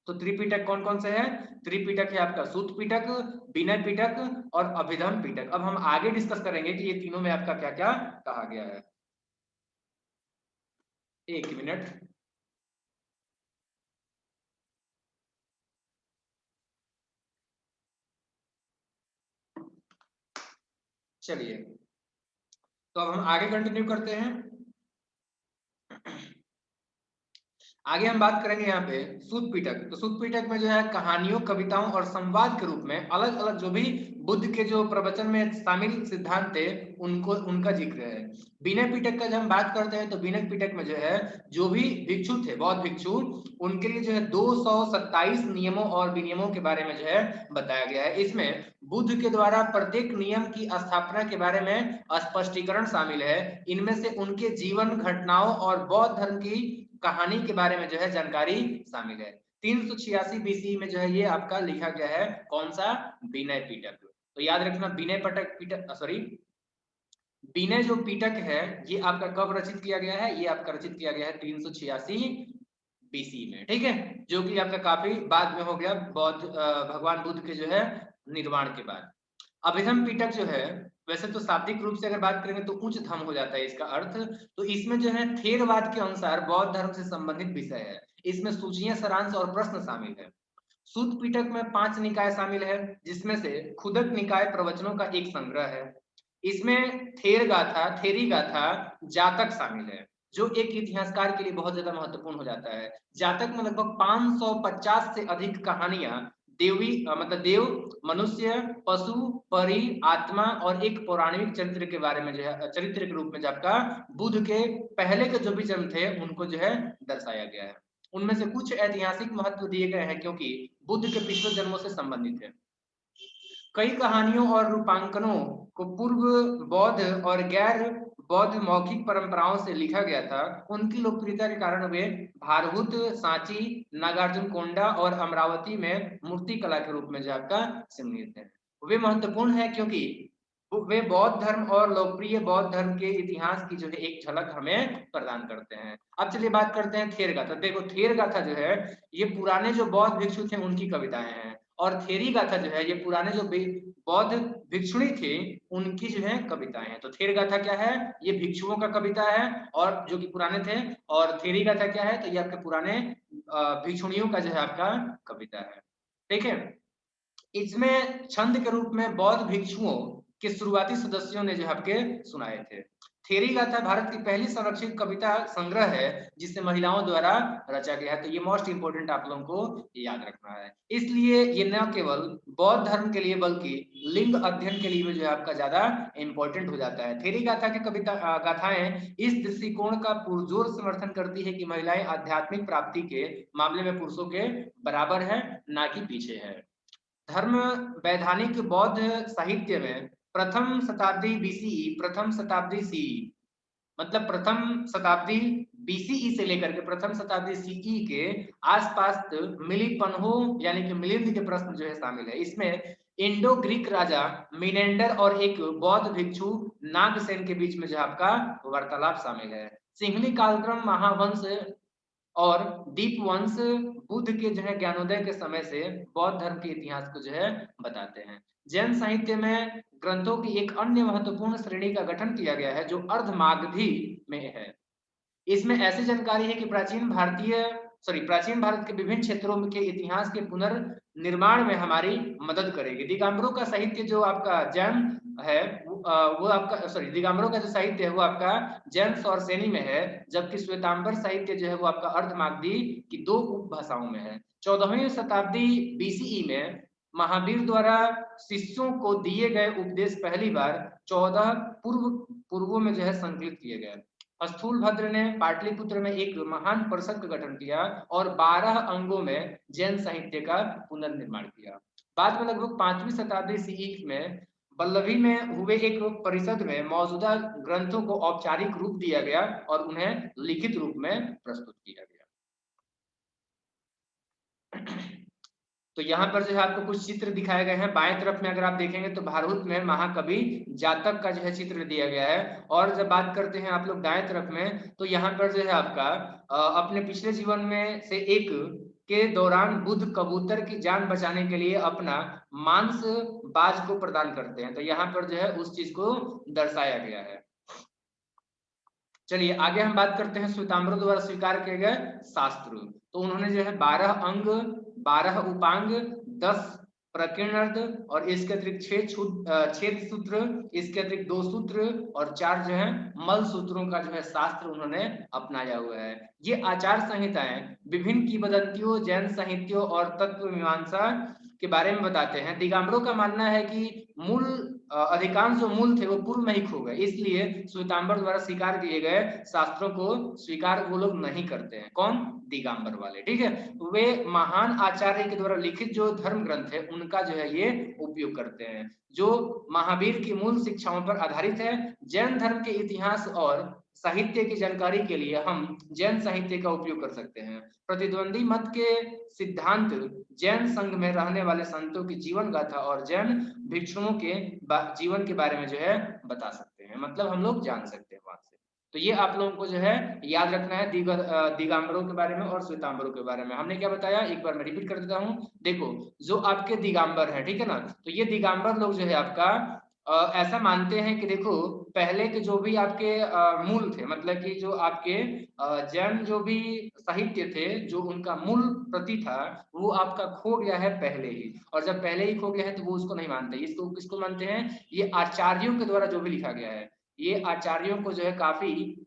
तो त्रिपिटक कौन कौन से है, त्रिपिटक है आपका सुत्त पिटक, विनय पिटक और अभिधम पिटक। अब हम आगे डिस्कस करेंगे कि ये तीनों में आपका क्या क्या कहा गया है। एक मिनट, चलिए। तो अब हम आगे कंटिन्यू करते हैं। आगे हम बात करेंगे यहाँ पे सूत पिटक। तो सूत पिटक में जो है कहानियों, कविताओं और संवाद के रूप में अलग अलग जो भी बुद्ध के जो प्रवचन में शामिल सिद्धांत थे उनको उनका जिक्र है। विनय पिटक का जब हम बात करते हैं तो विनय पिटक में जो है जो भी भिक्षु थे, बौद्ध भिक्षु, उनके लिए जो है 227 नियमों और विनियमों के बारे में जो है बताया गया है। इसमें बुद्ध के द्वारा प्रत्येक नियम की स्थापना के बारे में स्पष्टीकरण शामिल है। इनमें से उनके जीवन घटनाओं और बौद्ध धर्म की कहानी के बारे में जो है जानकारी शामिल है। 386 बीसी में जो है ये आपका लिखा गया है, कौन सा? विनय पिटक। तो याद रखना विनय पिटक सॉरी विनय जो पिटक है ये आपका कब रचित किया गया है? ये आपका रचित किया गया है 386 बीसी में, ठीक है, जो कि आपका काफी बाद में हो गया बौद्ध भगवान बुद्ध के जो है निर्वाण के बाद। अभिधम पिटक जो है, वैसे तो शाब्दिक रूप से अगर बात करेंगे तो उच्च धम हो जाता है इसका अर्थ। तो इसमें जो है थेरवाद के अनुसार बौद्ध धर्म से संबंधित विषय है। इसमें सूचियां, सारांश और प्रश्न शामिल है। सूत पिटक में 5 निकाय शामिल है, जिसमें से खुदक निकाय प्रवचनों का एक संग्रह है। इसमें थेर गाथा, थेरी गाथा, जातक शामिल है, जो एक इतिहासकार के लिए बहुत ज्यादा महत्वपूर्ण हो जाता है। जातक में लगभग 550 से अधिक कहानियां देवी मतलब देव, मनुष्य, पशु, परी, आत्मा और एक पौराणिक चरित्र के बारे में जो है, चरित्र के रूप में जो आपका बुद्ध के पहले के जो भी जन्म थे उनको जो है दर्शाया गया है। उनमें से कुछ ऐतिहासिक महत्व दिए गए हैं क्योंकि बुद्ध के पिछले जन्मों से संबंधित है। कई कहानियों और रूपांकनों को पूर्व बौद्ध और गैर बौद्ध मौखिक परंपराओं से लिखा गया था। उनकी लोकप्रियता के कारण वे भारहूत, सांची, नागार्जुन कोंडा और अमरावती में मूर्ति कला के रूप में जो आपका चिन्हित है। वे महत्वपूर्ण है क्योंकि वे बौद्ध धर्म और लोकप्रिय बौद्ध धर्म के इतिहास की जो है एक झलक हमें प्रदान करते हैं। अब चलिए बात करते हैं थेर गाथा। देखो थेर गाथा जो है ये पुराने जो बौद्ध भिक्षु थे उनकी कविताएं हैं, और थेरी गाथा जो है ये पुराने जो बौद्ध भिक्षुणी थी उनकी जो है कविताएं हैं। तो थेर गाथा क्या है? ये भिक्षुओं का कविता है और जो कि पुराने थे। और थेरी गाथा क्या है? तो ये आपके पुराने भिक्षुणियों का जो है आपका कविता है, ठीक है। इसमें छंद के रूप में बौद्ध भिक्षुओं के शुरुआती सदस्यों ने जो आपके सुनाए थे। थेरी गाथा भारत की पहली संरक्षित कविता संग्रह है जिसे महिलाओं द्वारा रचा गया है। तो ये मोस्ट इंपोर्टेंट आप लोगों को याद रखना है। इसलिए ये न केवल बौद्ध धर्म के लिए बल्कि लिंग अध्ययन के लिए भी जो है आपका ज्यादा इंपॉर्टेंट हो जाता है। थेरी गाथा की कविता गाथाएं इस दृष्टिकोण का पुरजोर समर्थन करती है कि महिलाएं आध्यात्मिक प्राप्ति के मामले में पुरुषों के बराबर है, ना कि पीछे है। धर्म वैधानिक बौद्ध साहित्य में प्रथम शताब्दी बीसीई, प्रथम शताब्दी सीई, मतलब प्रथम शताब्दी बीसीई से लेकर के प्रथम शताब्दी सीई के आसपास मिलिपन्हो यानी कि मिलिंद के प्रश्न जो है शामिल है। इसमें इंडो ग्रीक राजा मिनेंडर और एक बौद्ध भिक्षु नागसेन के बीच में जो आपका वार्तालाप शामिल है। सिंहली कालक्रम, महावंश और दीपवंश बुद्ध के जो है ज्ञानोदय के समय से बौद्ध धर्म के इतिहास को जो है बताते हैं। जैन साहित्य में ग्रंथों की एक अन्य महत्वपूर्ण श्रेणी का गठन किया गया है जो अर्धमागधी में है। इसमें ऐसी जानकारी है कि प्राचीन भारत के विभिन्न क्षेत्रों के इतिहास के पुनर्निर्माण में हमारी मदद करेगी। दिगंबरों का साहित्य जो आपका जैन है वो आपका दिगंबरों का जो साहित्य है वो आपका जैन सौरसेनी में है, जबकि श्वेतांबर साहित्य जो है वो आपका अर्धमागधी की 2 उपभाषाओं में है। 14वीं शताब्दी बीसीई में महावीर द्वारा शिष्यों को दिए गए उपदेश पहली बार 14 पूर्वों में जो है संकलित किए गए। स्थूलभद्र ने पाटलिपुत्र में एक महान परिषद का गठन किया और 12 अंगों में जैन साहित्य का पुनर्निर्माण किया। बाद में लगभग 5वीं शताब्दी सीई में बल्लभी में हुए एक परिषद में मौजूदा ग्रंथों को औपचारिक रूप दिया गया और उन्हें लिखित रूप में प्रस्तुत किया गया। तो यहाँ पर जो है आपको कुछ चित्र दिखाए गए हैं। बाएं तरफ में अगर आप देखेंगे तो भारहूत में महाकवि जातक का जो है चित्र दिया गया है। और जब बात करते हैं आप लोग दाएं तरफ में तो यहाँ पर जो है आपका अपने पिछले जीवन में से एक के दौरान बुद्ध कबूतर की जान बचाने के लिए अपना मांस बाज को प्रदान करते हैं। तो यहाँ पर जो है उस चीज को दर्शाया गया है। चलिए आगे हम बात करते हैं श्वेतांबरों द्वारा स्वीकार किए गए शास्त्र। तो उन्होंने जो है 12 अंग, 12 उपांग, 10 प्रकीर्णर्ध और इसके अतिरिक्त छेद सूत्र, इसके अतिरिक्त 2 सूत्र और 4 जो है मल सूत्रों का जो है शास्त्र उन्होंने अपनाया हुआ है। ये आचार संहिताएं विभिन्न किंवदंतियों, जैन साहित्यों और तत्व मीमांसा के बारे में बताते हैं। दिगंबरों का मानना है कि अधिकांश जो मूल थे वो पूर्व में ही खो गए, इसलिए श्वेतांबर द्वारा स्वीकार किए गए शास्त्रों को स्वीकार वो लोग नहीं करते हैं। कौन? दिगंबर वाले, ठीक है। वे महान आचार्य के द्वारा लिखित जो धर्म ग्रंथ है उनका जो है ये उपयोग करते हैं, जो महावीर की मूल शिक्षाओं पर आधारित है। जैन धर्म के इतिहास और साहित्य की जानकारी के लिए हम जैन साहित्य का उपयोग कर सकते हैं। प्रतिद्वंदी मत के सिद्धांत जैन संघ में रहने वाले संतों की जीवन गाथा और जैन भिक्षुओं के जीवन के बारे में जो है बता सकते हैं, मतलब हम लोग जान सकते हैं वहां से। तो ये आप लोगों को जो है याद रखना है दिगंबरों के बारे में और श्वेतांबरों के बारे में। हमने क्या बताया, एक बार मैं रिपीट कर देता हूँ। देखो, जो आपके दिगंबर है, ठीक है ना, तो ये दिगंबर लोग जो है आपका ऐसा मानते हैं कि देखो, पहले के जो भी आपके मूल थे, मतलब कि जो आपके जैन जो भी साहित्य थे, जो उनका मूल प्रति था वो आपका खो गया है पहले ही। और जब पहले ही खो गया है तो वो उसको नहीं मानते। इसको किसको मानते हैं? ये आचार्यों के द्वारा जो भी लिखा गया है, ये आचार्यों को जो है काफी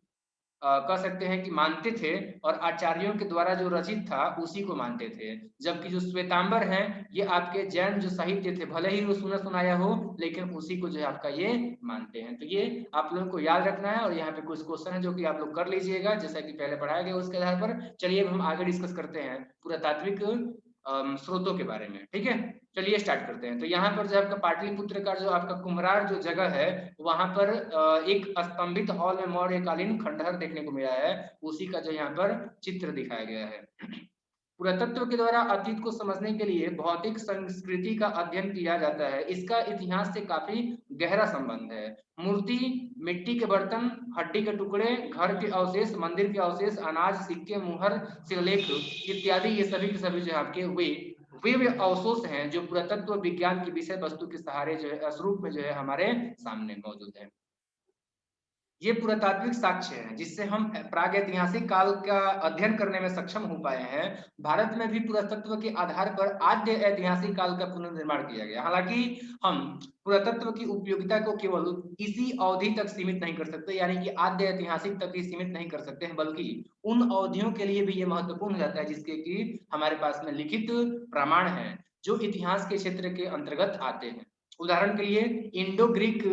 कह सकते हैं कि मानते थे, और आचार्यों के द्वारा जो रचित था उसी को मानते थे। जबकि जो श्वेतांबर हैं ये आपके जैन जो साहित्य थे, भले ही वो सुना सुनाया हो, लेकिन उसी को जो है आपका ये मानते हैं। तो ये आप लोगों को याद रखना है। और यहाँ पे कुछ क्वेश्चन है जो कि आप लोग कर लीजिएगा, जैसा कि पहले पढ़ाया गया उसके आधार पर। चलिए अब हम आगे डिस्कस करते हैं पुरातात्विक स्रोतों के बारे में, ठीक है। चलिए स्टार्ट करते हैं। तो यहाँ पर जो आपका पाटलिपुत्र का जो आपका कुम्हरार जो जगह है, वहां पर एक स्तंभित हॉल में मौर्यकालीन खंडहर देखने को मिला है, उसी का जो यहाँ पर चित्र दिखाया गया है। पुरातत्व के द्वारा अतीत को समझने के लिए भौतिक संस्कृति का अध्ययन किया जाता है। इसका इतिहास से काफी गहरा संबंध है। मूर्ति, मिट्टी के बर्तन, हड्डी के टुकड़े, घर के अवशेष, मंदिर के अवशेष, अनाज, सिक्के, मुहर, शिलालेख इत्यादि, ये सभी के सभी जो है आपके वे अवशेष हैं जो पुरातत्व विज्ञान की विषय वस्तु के सहारे जो है स्वरूप में जो है हमारे सामने मौजूद है। ये पुरातात्विक साक्ष्य है जिससे हम प्रागैतिहासिक काल का अध्ययन करने में सक्षम हो पाए हैं। भारत में भी पुरातत्व के आधार पर आद्य ऐतिहासिक काल का पुनर्निर्माण किया गया। हालांकि हम पुरातत्व की उपयोगिता को केवल इसी अवधि तक सीमित नहीं कर सकते, यानी कि आद्य ऐतिहासिक तक ही सीमित नहीं कर सकते हैं, बल्कि उन अवधियों के लिए भी ये महत्वपूर्ण हो जाता है जिसके कि हमारे पास में लिखित प्रमाण है जो इतिहास के क्षेत्र के अंतर्गत आते हैं। उदाहरण के लिए इंडो ग्रीक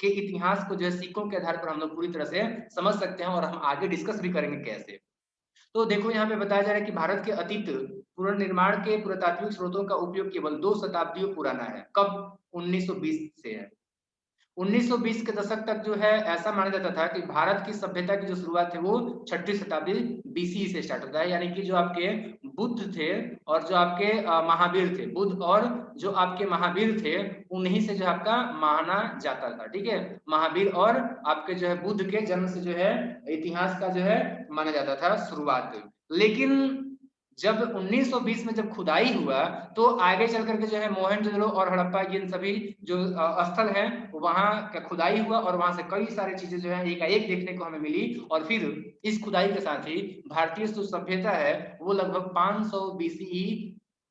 के इतिहास को जो है सिक्कों के आधार पर हम लोग पूरी तरह से समझ सकते हैं, और हम आगे डिस्कस भी करेंगे कैसे। तो देखो, यहाँ पे बताया जा रहा है कि भारत के अतीत पुनर्निर्माण के पुरातात्विक स्रोतों का उपयोग केवल 2 शताब्दियों पुराना है। कब? 1920 से है। 1920 के दशक तक जो है ऐसा माना जाता था कि भारत की सभ्यता की जो शुरुआत है वो 6ठी शताब्दी बीसी से स्टार्ट होता है, यानी कि जो आपके बुद्ध थे और जो आपके महावीर थे, बुद्ध और जो आपके महावीर थे, उन्हीं से जो आपका माना जाता था, ठीक है। महावीर और आपके जो है बुद्ध के जन्म से जो है इतिहास का जो है माना जाता था शुरुआत। लेकिन जब 1920 में जब खुदाई हुआ तो आगे चल करके जो है मोहनजोदड़ो और हड़प्पा, ये सभी जो स्थल हैं वहां का खुदाई हुआ, और वहां से कई सारी चीजें जो है एकाएक देखने को हमें मिली। और फिर इस खुदाई के साथ ही भारतीय जो सभ्यता है वो लगभग 500 बीसीई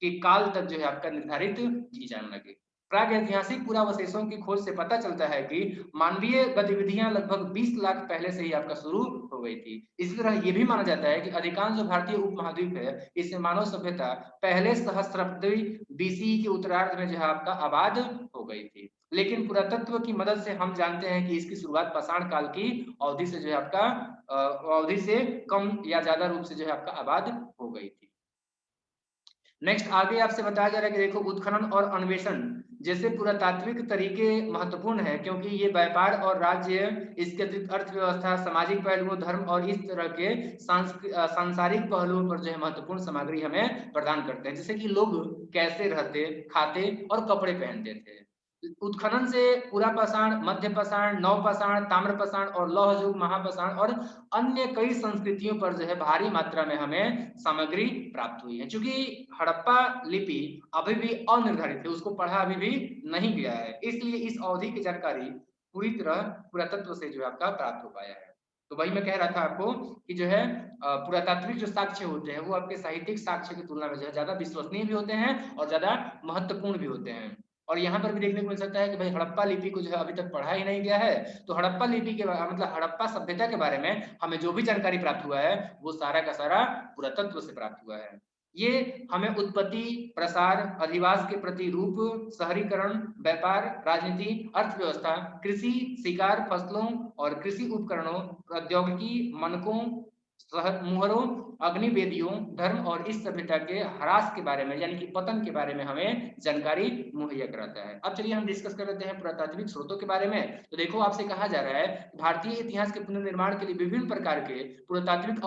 के काल तक जो है आपका निर्धारित की जाने लगी। प्राग ऐतिहासिक पुरावशेषों की खोज से पता चलता है कि मानवीय गतिविधियां लगभग 20 लाख पहले से ही आपका शुरू हो गई थी। इसी तरह यह भी माना जाता है कि अधिकांश जो भारतीय उपमहाद्वीप है इससे मानव सभ्यता पहले सहस्राब्दी बीसी के उत्तरार्ध में जो है आपका आबाद हो गई थी। लेकिन पुरातत्व की मदद से हम जानते हैं कि इसकी शुरुआत पाषाण काल की अवधि से जो है आपका अवधि से कम या ज्यादा रूप से जो है आपका आबाद हो गई थी। नेक्स्ट आगे आपसे बताया जा रहा है कि देखो, उत्खनन और अन्वेषण जैसे पुरातात्विक तरीके महत्वपूर्ण है क्योंकि ये व्यापार और राज्य, इसके अतिरिक्त अर्थव्यवस्था, सामाजिक पहलुओं, धर्म और इस तरह के सांसारिक पहलुओं पर जो है महत्वपूर्ण सामग्री हमें प्रदान करते हैं, जैसे कि लोग कैसे रहते, खाते और कपड़े पहनते थे। उत्खनन से पूरा पाषाण, मध्य पाषाण, नव पाषाण, ताम्र पाषाण और लौह युग, महापाषाण और अन्य कई संस्कृतियों पर जो है भारी मात्रा में हमें सामग्री प्राप्त हुई है। क्योंकि हड़प्पा लिपि अभी भी अनिर्धारित है, उसको पढ़ा अभी भी नहीं गया है, इसलिए इस अवधि की जानकारी पूरी तरह पुरातत्व से जो है आपका प्राप्त हो पाया है। तो वही मैं कह रहा था आपको कि जो है पुरातात्विक जो साक्ष्य होते हैं वो आपके साहित्यिक साक्ष्य की तुलना में जो है ज्यादा विश्वसनीय भी होते हैं और ज्यादा महत्वपूर्ण भी होते हैं। और यहाँ पर भी देखने को मिल सकता है कि भाई हड़प्पा लिपि को जो है अभी तक पढ़ा ही नहीं गया है, तो हड़प्पा लिपि के मतलब हड़प्पा सभ्यता के बारे में हमें जो भी जानकारी प्राप्त हुआ है वो सारा का सारा पुरातत्व से प्राप्त हुआ है। ये हमें उत्पत्ति, प्रसार, अधिवास के प्रतिरूप, शहरीकरण, व्यापार, राजनीति, अर्थव्यवस्था, कृषि, शिकार, फसलों और कृषि उपकरणों, प्रौद्योगिकी, मनकों, मुहरों, अग्निवेदियों, धर्म और इस सभ्यता के ह्रास के बारे में यानी कि पतन के बारे में हमें जानकारी मुहैया कराता है। अब चलिए हम डिस्कस कर लेते हैं पुरातात्विक स्रोतों के बारे में। तो देखो आपसे कहा जा रहा है भारतीय इतिहास के पुनर्निर्माण के लिए विभिन्न प्रकार के पुरातात्विक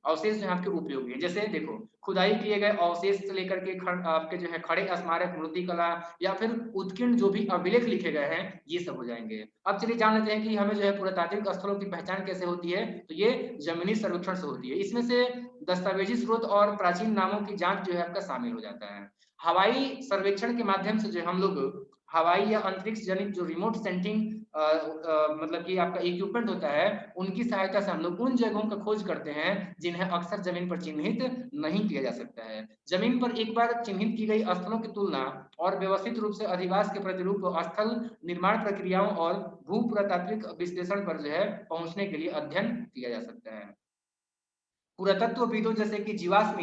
अवशेष जो आपके उपयोगी है। जैसे देखो खुदाई किए गए अवशेष से लेकर के आपके जो है खड़े स्मारक, मूर्तिकला या फिर उत्कीर्ण जो भी अभिलेख लिखे गए हैं ये सब हो जाएंगे। अब चलिए जान लेते हैं कि हमें जो है पुरातात्विक स्थलों की पहचान कैसे होती है। तो ये जमीनी सर्वेक्षण से होती है। इसमें से दस्तावेजी स्रोत और प्राचीन नामों की जांच जो है आपका शामिल हो जाता है। हवाई सर्वेक्षण के माध्यम से जो हम लोग हवाई या अंतरिक्ष जनित जो रिमोट सेंसिंग मतलब कि आपका इक्विपमेंट होता है उनकी सहायता से हम लोग उन जगहों का खोज करते हैं जिन्हें अक्सर जमीन पर चिन्हित नहीं किया जा सकता है। जमीन पर एक बार चिन्हित की गई स्थलों की तुलना और व्यवस्थित रूप से अधिवास के प्रतिरूप स्थल निर्माण प्रक्रियाओं और भू पुरातात्विक विश्लेषण पर जो है पहुंचने के लिए अध्ययन किया जा सकता है। पुरातत्वविदों जैसे कि जीवाश्म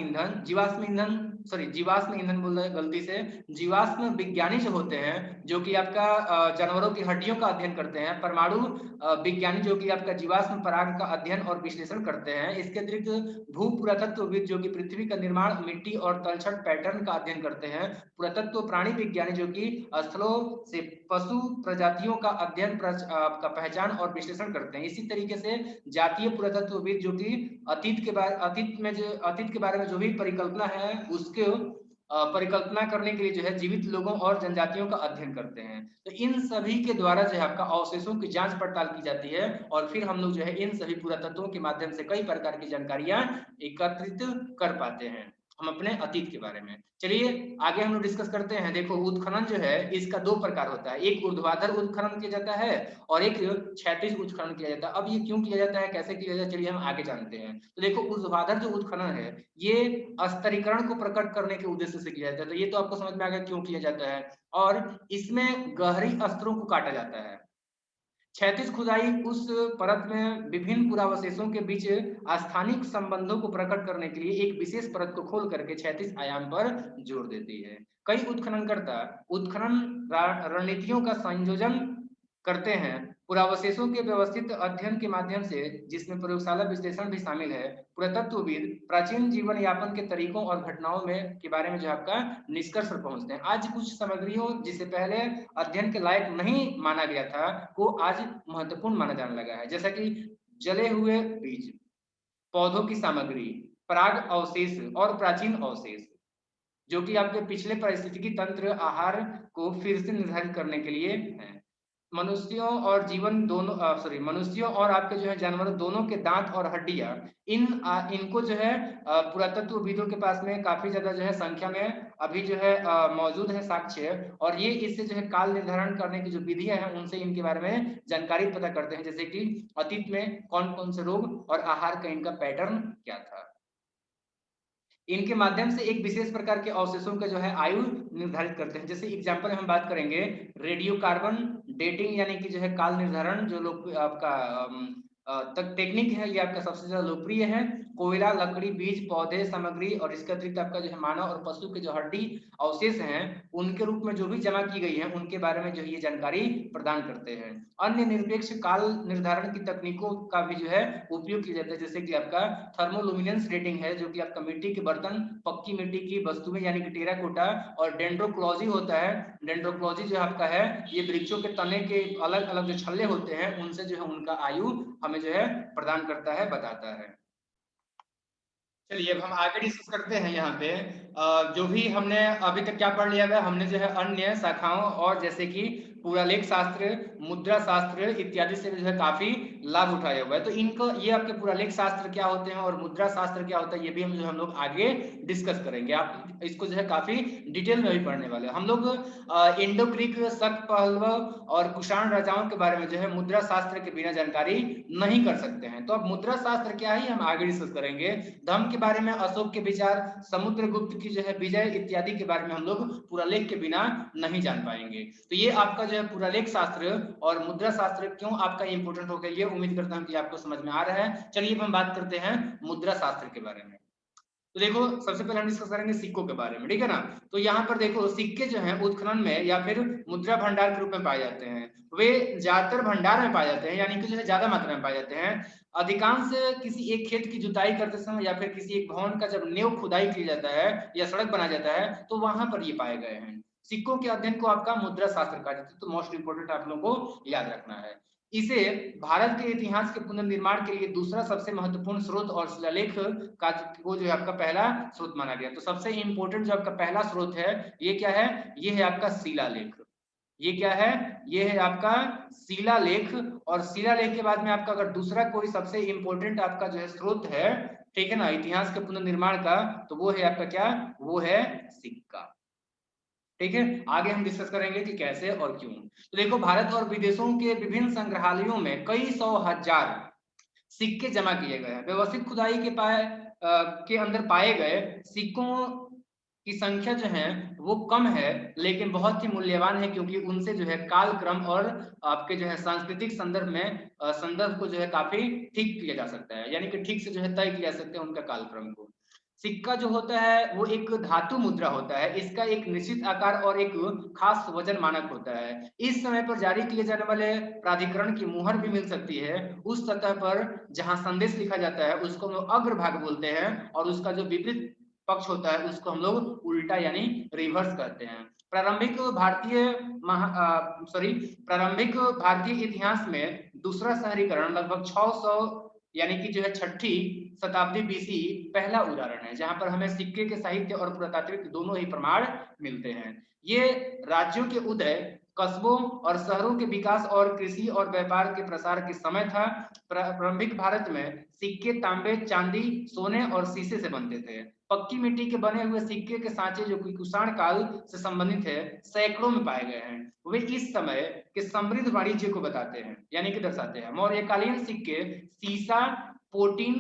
ईंधन बोल रहे गलती से, जीवाश्म विज्ञानी जो होते हैं जो कि आपका जानवरों की हड्डियों का अध्ययन करते हैं, परमाणु विज्ञानी जो कि आपका जीवाश्म पराग का अध्ययन और विश्लेषण करते हैं। इसके अतिरिक्त भू पुरातत्वविद जो कि पृथ्वी का निर्माण, मिट्टी और तलछट पैटर्न का अध्ययन करते हैं। पुरातत्व प्राणी विज्ञानी जो कि स्थलों से पशु प्रजातियों का अध्ययन का पहचान और विश्लेषण करते हैं। इसी तरीके से जातीय पुरातत्वविद जो कि अतीत के बारे में जो भी परिकल्पना है उसके परिकल्पना करने के लिए जो है जीवित लोगों और जनजातियों का अध्ययन करते हैं। तो इन सभी के द्वारा जो है आपका अवशेषों की जांच पड़ताल की जाती है और फिर हम लोग जो है इन सभी पुरातत्वों के माध्यम से कई प्रकार की जानकारियां एकत्रित कर पाते हैं हम अपने अतीत के बारे में। चलिए आगे हम लोग डिस्कस करते हैं। देखो उत्खनन जो है इसका दो प्रकार होता है, एक ऊर्ध्वाधर उत्खनन किया जाता है और एक क्षैतिज उत्खनन किया जाता है। अब ये क्यों किया जाता है, कैसे किया जाता है, चलिए हम आगे जानते हैं। तो देखो ऊर्ध्वाधर जो उत्खनन है ये स्तरीकरण को प्रकट करने के उद्देश्य से किया जाता है। तो ये तो आपको समझ में आ गया क्यों किया जाता है। और इसमें गहरी स्तरों को काटा जाता है। क्षैतिज खुदाई उस परत में विभिन्न पुरावशेषों के बीच स्थानिक संबंधों को प्रकट करने के लिए एक विशेष परत को खोल करके क्षैतिज आयाम पर जोर देती है। कई उत्खननकर्ता उत्खनन रणनीतियों का संयोजन करते हैं पुरावशेषों के व्यवस्थित अध्ययन के माध्यम से, जिसमें प्रयोगशाला विश्लेषण भी शामिल है। पुरातत्वविद प्राचीन जीवन यापन के तरीकों और घटनाओं में के बारे में जो आपका निष्कर्ष पर पहुंचते हैं। आज कुछ सामग्रियों जिसे पहले अध्ययन के लायक नहीं माना गया था को आज महत्वपूर्ण माना जाने लगा है, जैसा कि जले हुए बीज, पौधों की सामग्री, पराग अवशेष और प्राचीन अवशेष जो कि आपके पिछले पारिस्थितिकी तंत्र आहार को फिर से निर्धारित करने के लिए है। मनुष्यों और जीवन दोनों मनुष्यों और आपके जो है जानवरों दोनों के दांत और हड्डियां इनको जो है पुरातत्वविदों के पास में काफी ज्यादा जो है संख्या में अभी जो है मौजूद है साक्ष्य, और ये इससे जो है काल निर्धारण करने की जो विधियां हैं उनसे इनके बारे में जानकारी पता करते हैं, जैसे कि अतीत में कौन कौन से रोग और आहार का इनका पैटर्न क्या था। इनके माध्यम से एक विशेष प्रकार के अवशेषों का जो है आयु निर्धारित करते हैं। जैसे एग्जांपल हम बात करेंगे रेडियो कार्बन डेटिंग यानी कि जो है काल निर्धारण जो लोग आपका तक टेक्निक है ये आपका सबसे ज्यादा लोकप्रिय है। कोयला, लकड़ी, बीज, पौधे सामग्री और इसके अतिरिक्त आपका जो है मानव और पशु के जो हड्डी अवशेष हैं उनके रूप में जो भी जमा की गई है उनके बारे में जो ये जानकारी प्रदान करते हैं। अन्य निरपेक्ष काल निर्धारण की तकनीकों का भी जो है उपयोग किया जाता है, जैसे कि आपका थर्मोलुमिनेंस डेटिंग है जो कि आपका मिट्टी के बर्तन, पक्की मिट्टी की वस्तुएं यानी कि टेराकोटा, और डेंड्रोक्रोलॉजी होता है। डेंड्रोक्रोलॉजी जो आपका है ये वृक्षों के तने के अलग अलग जो छल्ले होते हैं उनसे जो है उनका आयु हमें जो है प्रदान करता है, बताता है। चलिए अब हम आगे डिस्कस करते हैं यहाँ पे जो भी हमने अभी तक क्या पढ़ लिया है, हमने जो है अन्य शाखाओं और जैसे कि पुरालेख शास्त्र, मुद्रा शास्त्र इत्यादि से जो है काफी लाभ उठाया हुआ है। तो इनको ये आपके पुरालेख शास्त्र क्या होते हैं और मुद्रा शास्त्र क्या होता है, ये भी हम लोग आगे डिस्कस करेंगे। आप इसको जो है काफी डिटेल में भी पढ़ने वाले हैं। हम लोग इंडो ग्रीक, शक, पल्लव और कुषाण राजाओं के बारे में जो है मुद्रा शास्त्र के बिना जानकारी नहीं कर सकते हैं। तो अब मुद्रा शास्त्र क्या है हम आगे डिस्कस करेंगे। धर्म के बारे में अशोक के विचार, समुद्रगुप्त की जो है विजय इत्यादि के बारे में हम लोग पुरालेख के बिना नहीं जान पाएंगे। तो ये आपका जो है पुरालेख शास्त्र और मुद्रा शास्त्र क्यों आपका इंपोर्टेंट हो गया, ये उम्मीद करता हूं कि आपको समझ में आ रहा है। चलिए अब हम बात करते हैं मुद्रा शास्त्र के बारे में। तो देखो सबसे पहले हम डिस्कस करेंगे सिक्कों के बारे में, ठीक है ना। तो यहाँ पर देखो सिक्के जो है उत्खनन में या फिर मुद्रा भंडार के रूप में पाए जाते हैं। वे ज्यादातर भंडार में पाए जाते हैं, यानी कि जो है ज्यादा मात्रा में पाए जाते हैं। अधिकांश किसी एक खेत की जुताई करते समय या फिर किसी एक भवन का जब नींव खुदाई किया जाता है या सड़क बनाया जाता है तो वहां पर ये पाए गए हैं। सिक्कों के अध्ययन को आपका मुद्रा शास्त्र कहा जाता है। तो मोस्ट इंपोर्टेंट आप लोगों को याद रखना है। इसे भारत के इतिहास के पुनर्निर्माण के लिए दूसरा सबसे महत्वपूर्ण स्रोत और शिलालेख का वो जो है आपका पहला स्रोत माना गया। तो सबसे इंपॉर्टेंट जो आपका पहला स्रोत है ये क्या है, ये है आपका शिलालेख। ये क्या है, ये है आपका शिलालेख। और शिलालेख के बाद में आपका अगर दूसरा कोई सबसे इंपॉर्टेंट आपका जो है स्रोत है, ठीक है ना, इतिहास के पुनर्निर्माण का, तो वो है आपका क्या, वो है सिक्का। ठीक है, आगे हम डिस्कस करेंगे कि कैसे और क्यों। तो देखो भारत और विदेशों के विभिन्न संग्रहालयों में कई सौ हजार सिक्के जमा किए गए हैं। व्यवस्थित खुदाई के अंदर पाए गए सिक्कों की संख्या जो है वो कम है लेकिन बहुत ही मूल्यवान है, क्योंकि उनसे जो है काल क्रम और आपके जो है सांस्कृतिक संदर्भ में संदर्भ को जो है काफी ठीक किया जा सकता है, यानी कि ठीक से जो है तय किया जा सकते हैं उनका काल क्रम को। सिक्का जो होता है वो एक धातु मुद्रा होता है। इसका एक निश्चित आकार और एक खास वजन मानक होता है। इस समय पर जारी किए जाने वाले प्राधिकरण की मुहर भी मिल सकती है उस सतह पर जहां संदेश लिखा जाता है, उसको हम लोग अग्रभाग बोलते हैं, और उसका जो विपरीत पक्ष होता है उसको हम लोग उल्टा यानी रिवर्स करते हैं। प्रारंभिक भारतीय प्रारंभिक भारतीय इतिहास में दूसरा शहरीकरण लगभग 600 यानी कि जो है छठी शताब्दी बीसी पहला उदाहरण है जहां पर हमें सिक्के के साहित्य और पुरातात्विक दोनों ही प्रमाण मिलते हैं। ये राज्यों के उदय, कस्बों और शहरों के विकास और कृषि और व्यापार के प्रसार के समय था। प्रारंभिक भारत में सिक्के तांबे, चांदी, सोने और शीशे से बनते थे। पक्की मिट्टी के बने हुए सिक्के के सांचे जो कि कुषाण काल से संबंधित है सैकड़ों में पाए गए हैं। वे इस समय के समृद्ध वाणिज्य को बताते हैं यानी कि दर्शाते हैं। मौर्यकालीन सिक्के सीसा, पोटीन,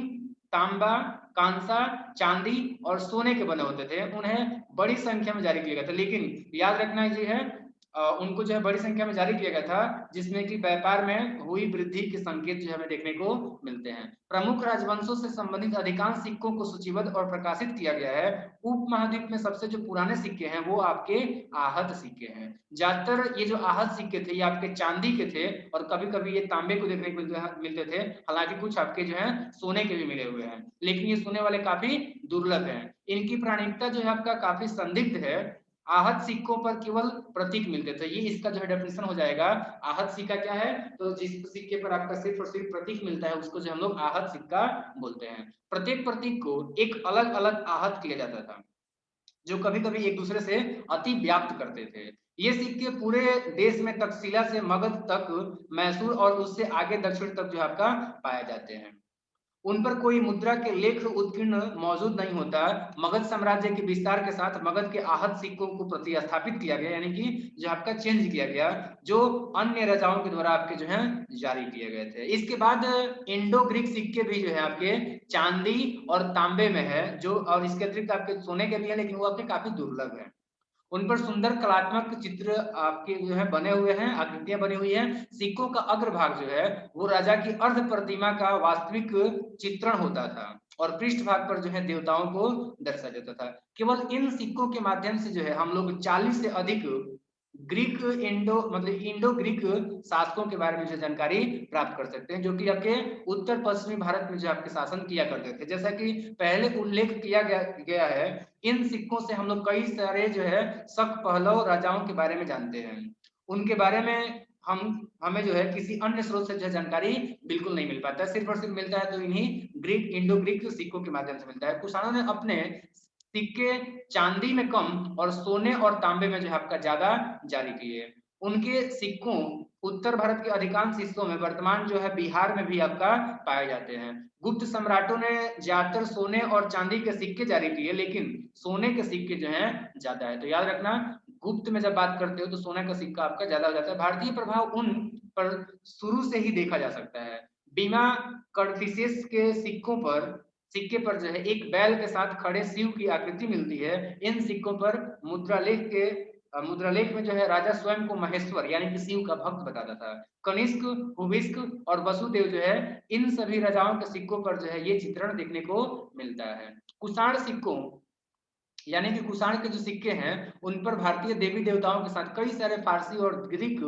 तांबा, कांसा, चांदी और सोने के बने होते थे। उन्हें बड़ी संख्या में जारी किया गया था, लेकिन याद रखना ये है उनको जो है बड़ी संख्या में जारी किया गया था जिसमें कि व्यापार में हुई वृद्धि के संकेत जो हमें देखने को मिलते हैं। प्रमुख राजवंशों से संबंधित अधिकांश सिक्कों को सूचीबद्ध और प्रकाशित किया गया है। उपमहाद्वीप में सबसे जो पुराने सिक्के हैं वो आपके आहत सिक्के हैं। ज्यादातर ये जो आहत सिक्के थे ये आपके चांदी के थे और कभी कभी ये तांबे को देखने को मिलते थे। हालांकि कुछ आपके जो है सोने के भी मिले हुए हैं, लेकिन ये सोने वाले काफी दुर्लभ हैं। इनकी प्रामाणिकता जो है आपका काफी संदिग्ध है। आहत सिक्कों पर केवल प्रतीक मिलते थे, ये इसका जो है डेफिनेशन हो जाएगा। आहत सिक्का क्या है, तो जिस सिक्के पर आपका सिर्फ और सिर्फ प्रतीक मिलता है उसको जो हम लोग आहत सिक्का बोलते हैं। प्रत्येक प्रतीक को एक अलग अलग आहत किया जाता था जो कभी कभी एक दूसरे से अति व्याप्त करते थे। ये सिक्के पूरे देश में तक्षशिला से मगध तक, मैसूर और उससे आगे दक्षिण तक जो आपका पाए जाते हैं। उन पर कोई मुद्रा के लेख उत्कीर्ण मौजूद नहीं होता। मगध साम्राज्य के विस्तार के साथ मगध के आहत सिक्कों को प्रतिस्थापित किया गया, यानी कि जो आपका चेंज किया गया, जो अन्य राजाओं के द्वारा आपके जो है जारी किए गए थे। इसके बाद इंडो ग्रीक सिक्के भी जो है आपके चांदी और तांबे में है, जो और इसके अतिरिक्त आपके सोने के भी है, लेकिन वो आपके काफी दुर्लभ है। उन पर सुंदर कलात्मक चित्र आपके जो है बने हुए हैं, आकृतियां बनी हुई हैं। सिक्कों का अग्रभाग जो है वो राजा की अर्ध प्रतिमा का वास्तविक चित्रण होता था और पृष्ठ भाग पर जो है देवताओं को दर्शाया जाता था। केवल इन सिक्कों के माध्यम से जो है हम लोग 40 से अधिक ग्रीक इंडो मतलब इंडो ग्रीक शासकों के बारे में जो जानकारी प्राप्त कर सकते हैं, जो कि आपके उत्तर पश्चिमी भारत में जो आपके शासन किया करते थे। जैसा कि पहले उल्लेख किया गया है, इन सिक्कों से हम लोग कई सारे जो है शक पहलव राजाओं के बारे में जानते हैं। उनके बारे में हमें जो है किसी अन्य स्रोत से जो जानकारी बिल्कुल नहीं मिल पाता है, सिर्फ और सिर्फ मिलता है तो इन्हीं ग्रीक इंडो ग्रीक सिक्कों के माध्यम से मिलता है। कुषाणों ने अपने सिक्के चांदी में कम और सोने और तांबे में जो है आपका ज्यादा जारी किए। उनके सिक्कों उत्तर भारत के अधिकांश हिस्सों में वर्तमान जो है बिहार में भी आपका पाए जाते हैं। गुप्त सम्राटों ने ज्यादातर सोने और चांदी के सिक्के जारी किए, लेकिन सोने के सिक्के जो हैं ज्यादा है। तो याद रखना, गुप्त में जब बात करते हो तो सोने का सिक्का आपका ज्यादा हो जाता है। भारतीय प्रभाव उन पर शुरू से ही देखा जा सकता है। बीमा कर्फिसेस के सिक्के पर जो है एक बैल के साथ खड़े शिव की आकृति मिलती है। इन सिक्कों पर मुद्रालेख में जो है राजा स्वयं को महेश्वर यानी कि शिव का भक्त बताता था। कनिष्क, हुविस्क और वसुदेव जो है, इन सभी राजाओं के सिक्कों पर जो है ये चित्रण देखने को मिलता है। कुषाण सिक्कों यानी कि कुषाण के जो सिक्के हैं उन पर भारतीय देवी देवताओं के साथ कई सारे फारसी और ग्रीक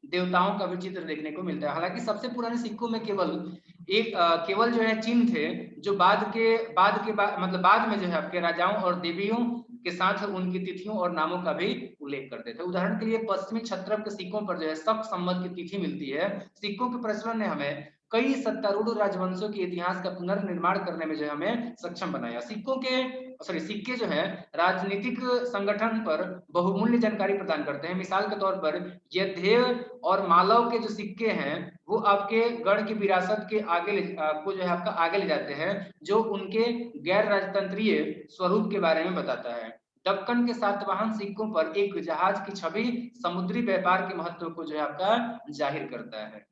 देवताओं का भी चित्र देखने को मिलता है। हालांकि सबसे पुराने सिक्कों में केवल जो है चिन्ह थे, जो मतलब बाद में जो है आपके राजाओं और देवियों के साथ उनकी तिथियों और नामों का भी उल्लेख करते थे। उदाहरण के लिए पश्चिमी क्षत्रप के सिक्कों पर जो है शक संवत की तिथि मिलती है। सिक्कों के प्रचलन ने हमें कई सत्तारूढ़ राजवंशों के इतिहास का पुनर्निर्माण करने में जो है हमें सक्षम बनाया। सिक्के जो है राजनीतिक संगठन पर बहुमूल्य जानकारी प्रदान करते हैं। मिसाल के तौर पर यद्धेय और मालव के जो सिक्के हैं वो आपके गढ़ की विरासत के को जो है आपका आगे ले जाते हैं, जो उनके गैर राजतंत्रीय स्वरूप के बारे में बताता है। दक्कन के सातवाहन सिक्कों पर एक जहाज की छवि समुद्री व्यापार के महत्व को जो है आपका जाहिर करता है।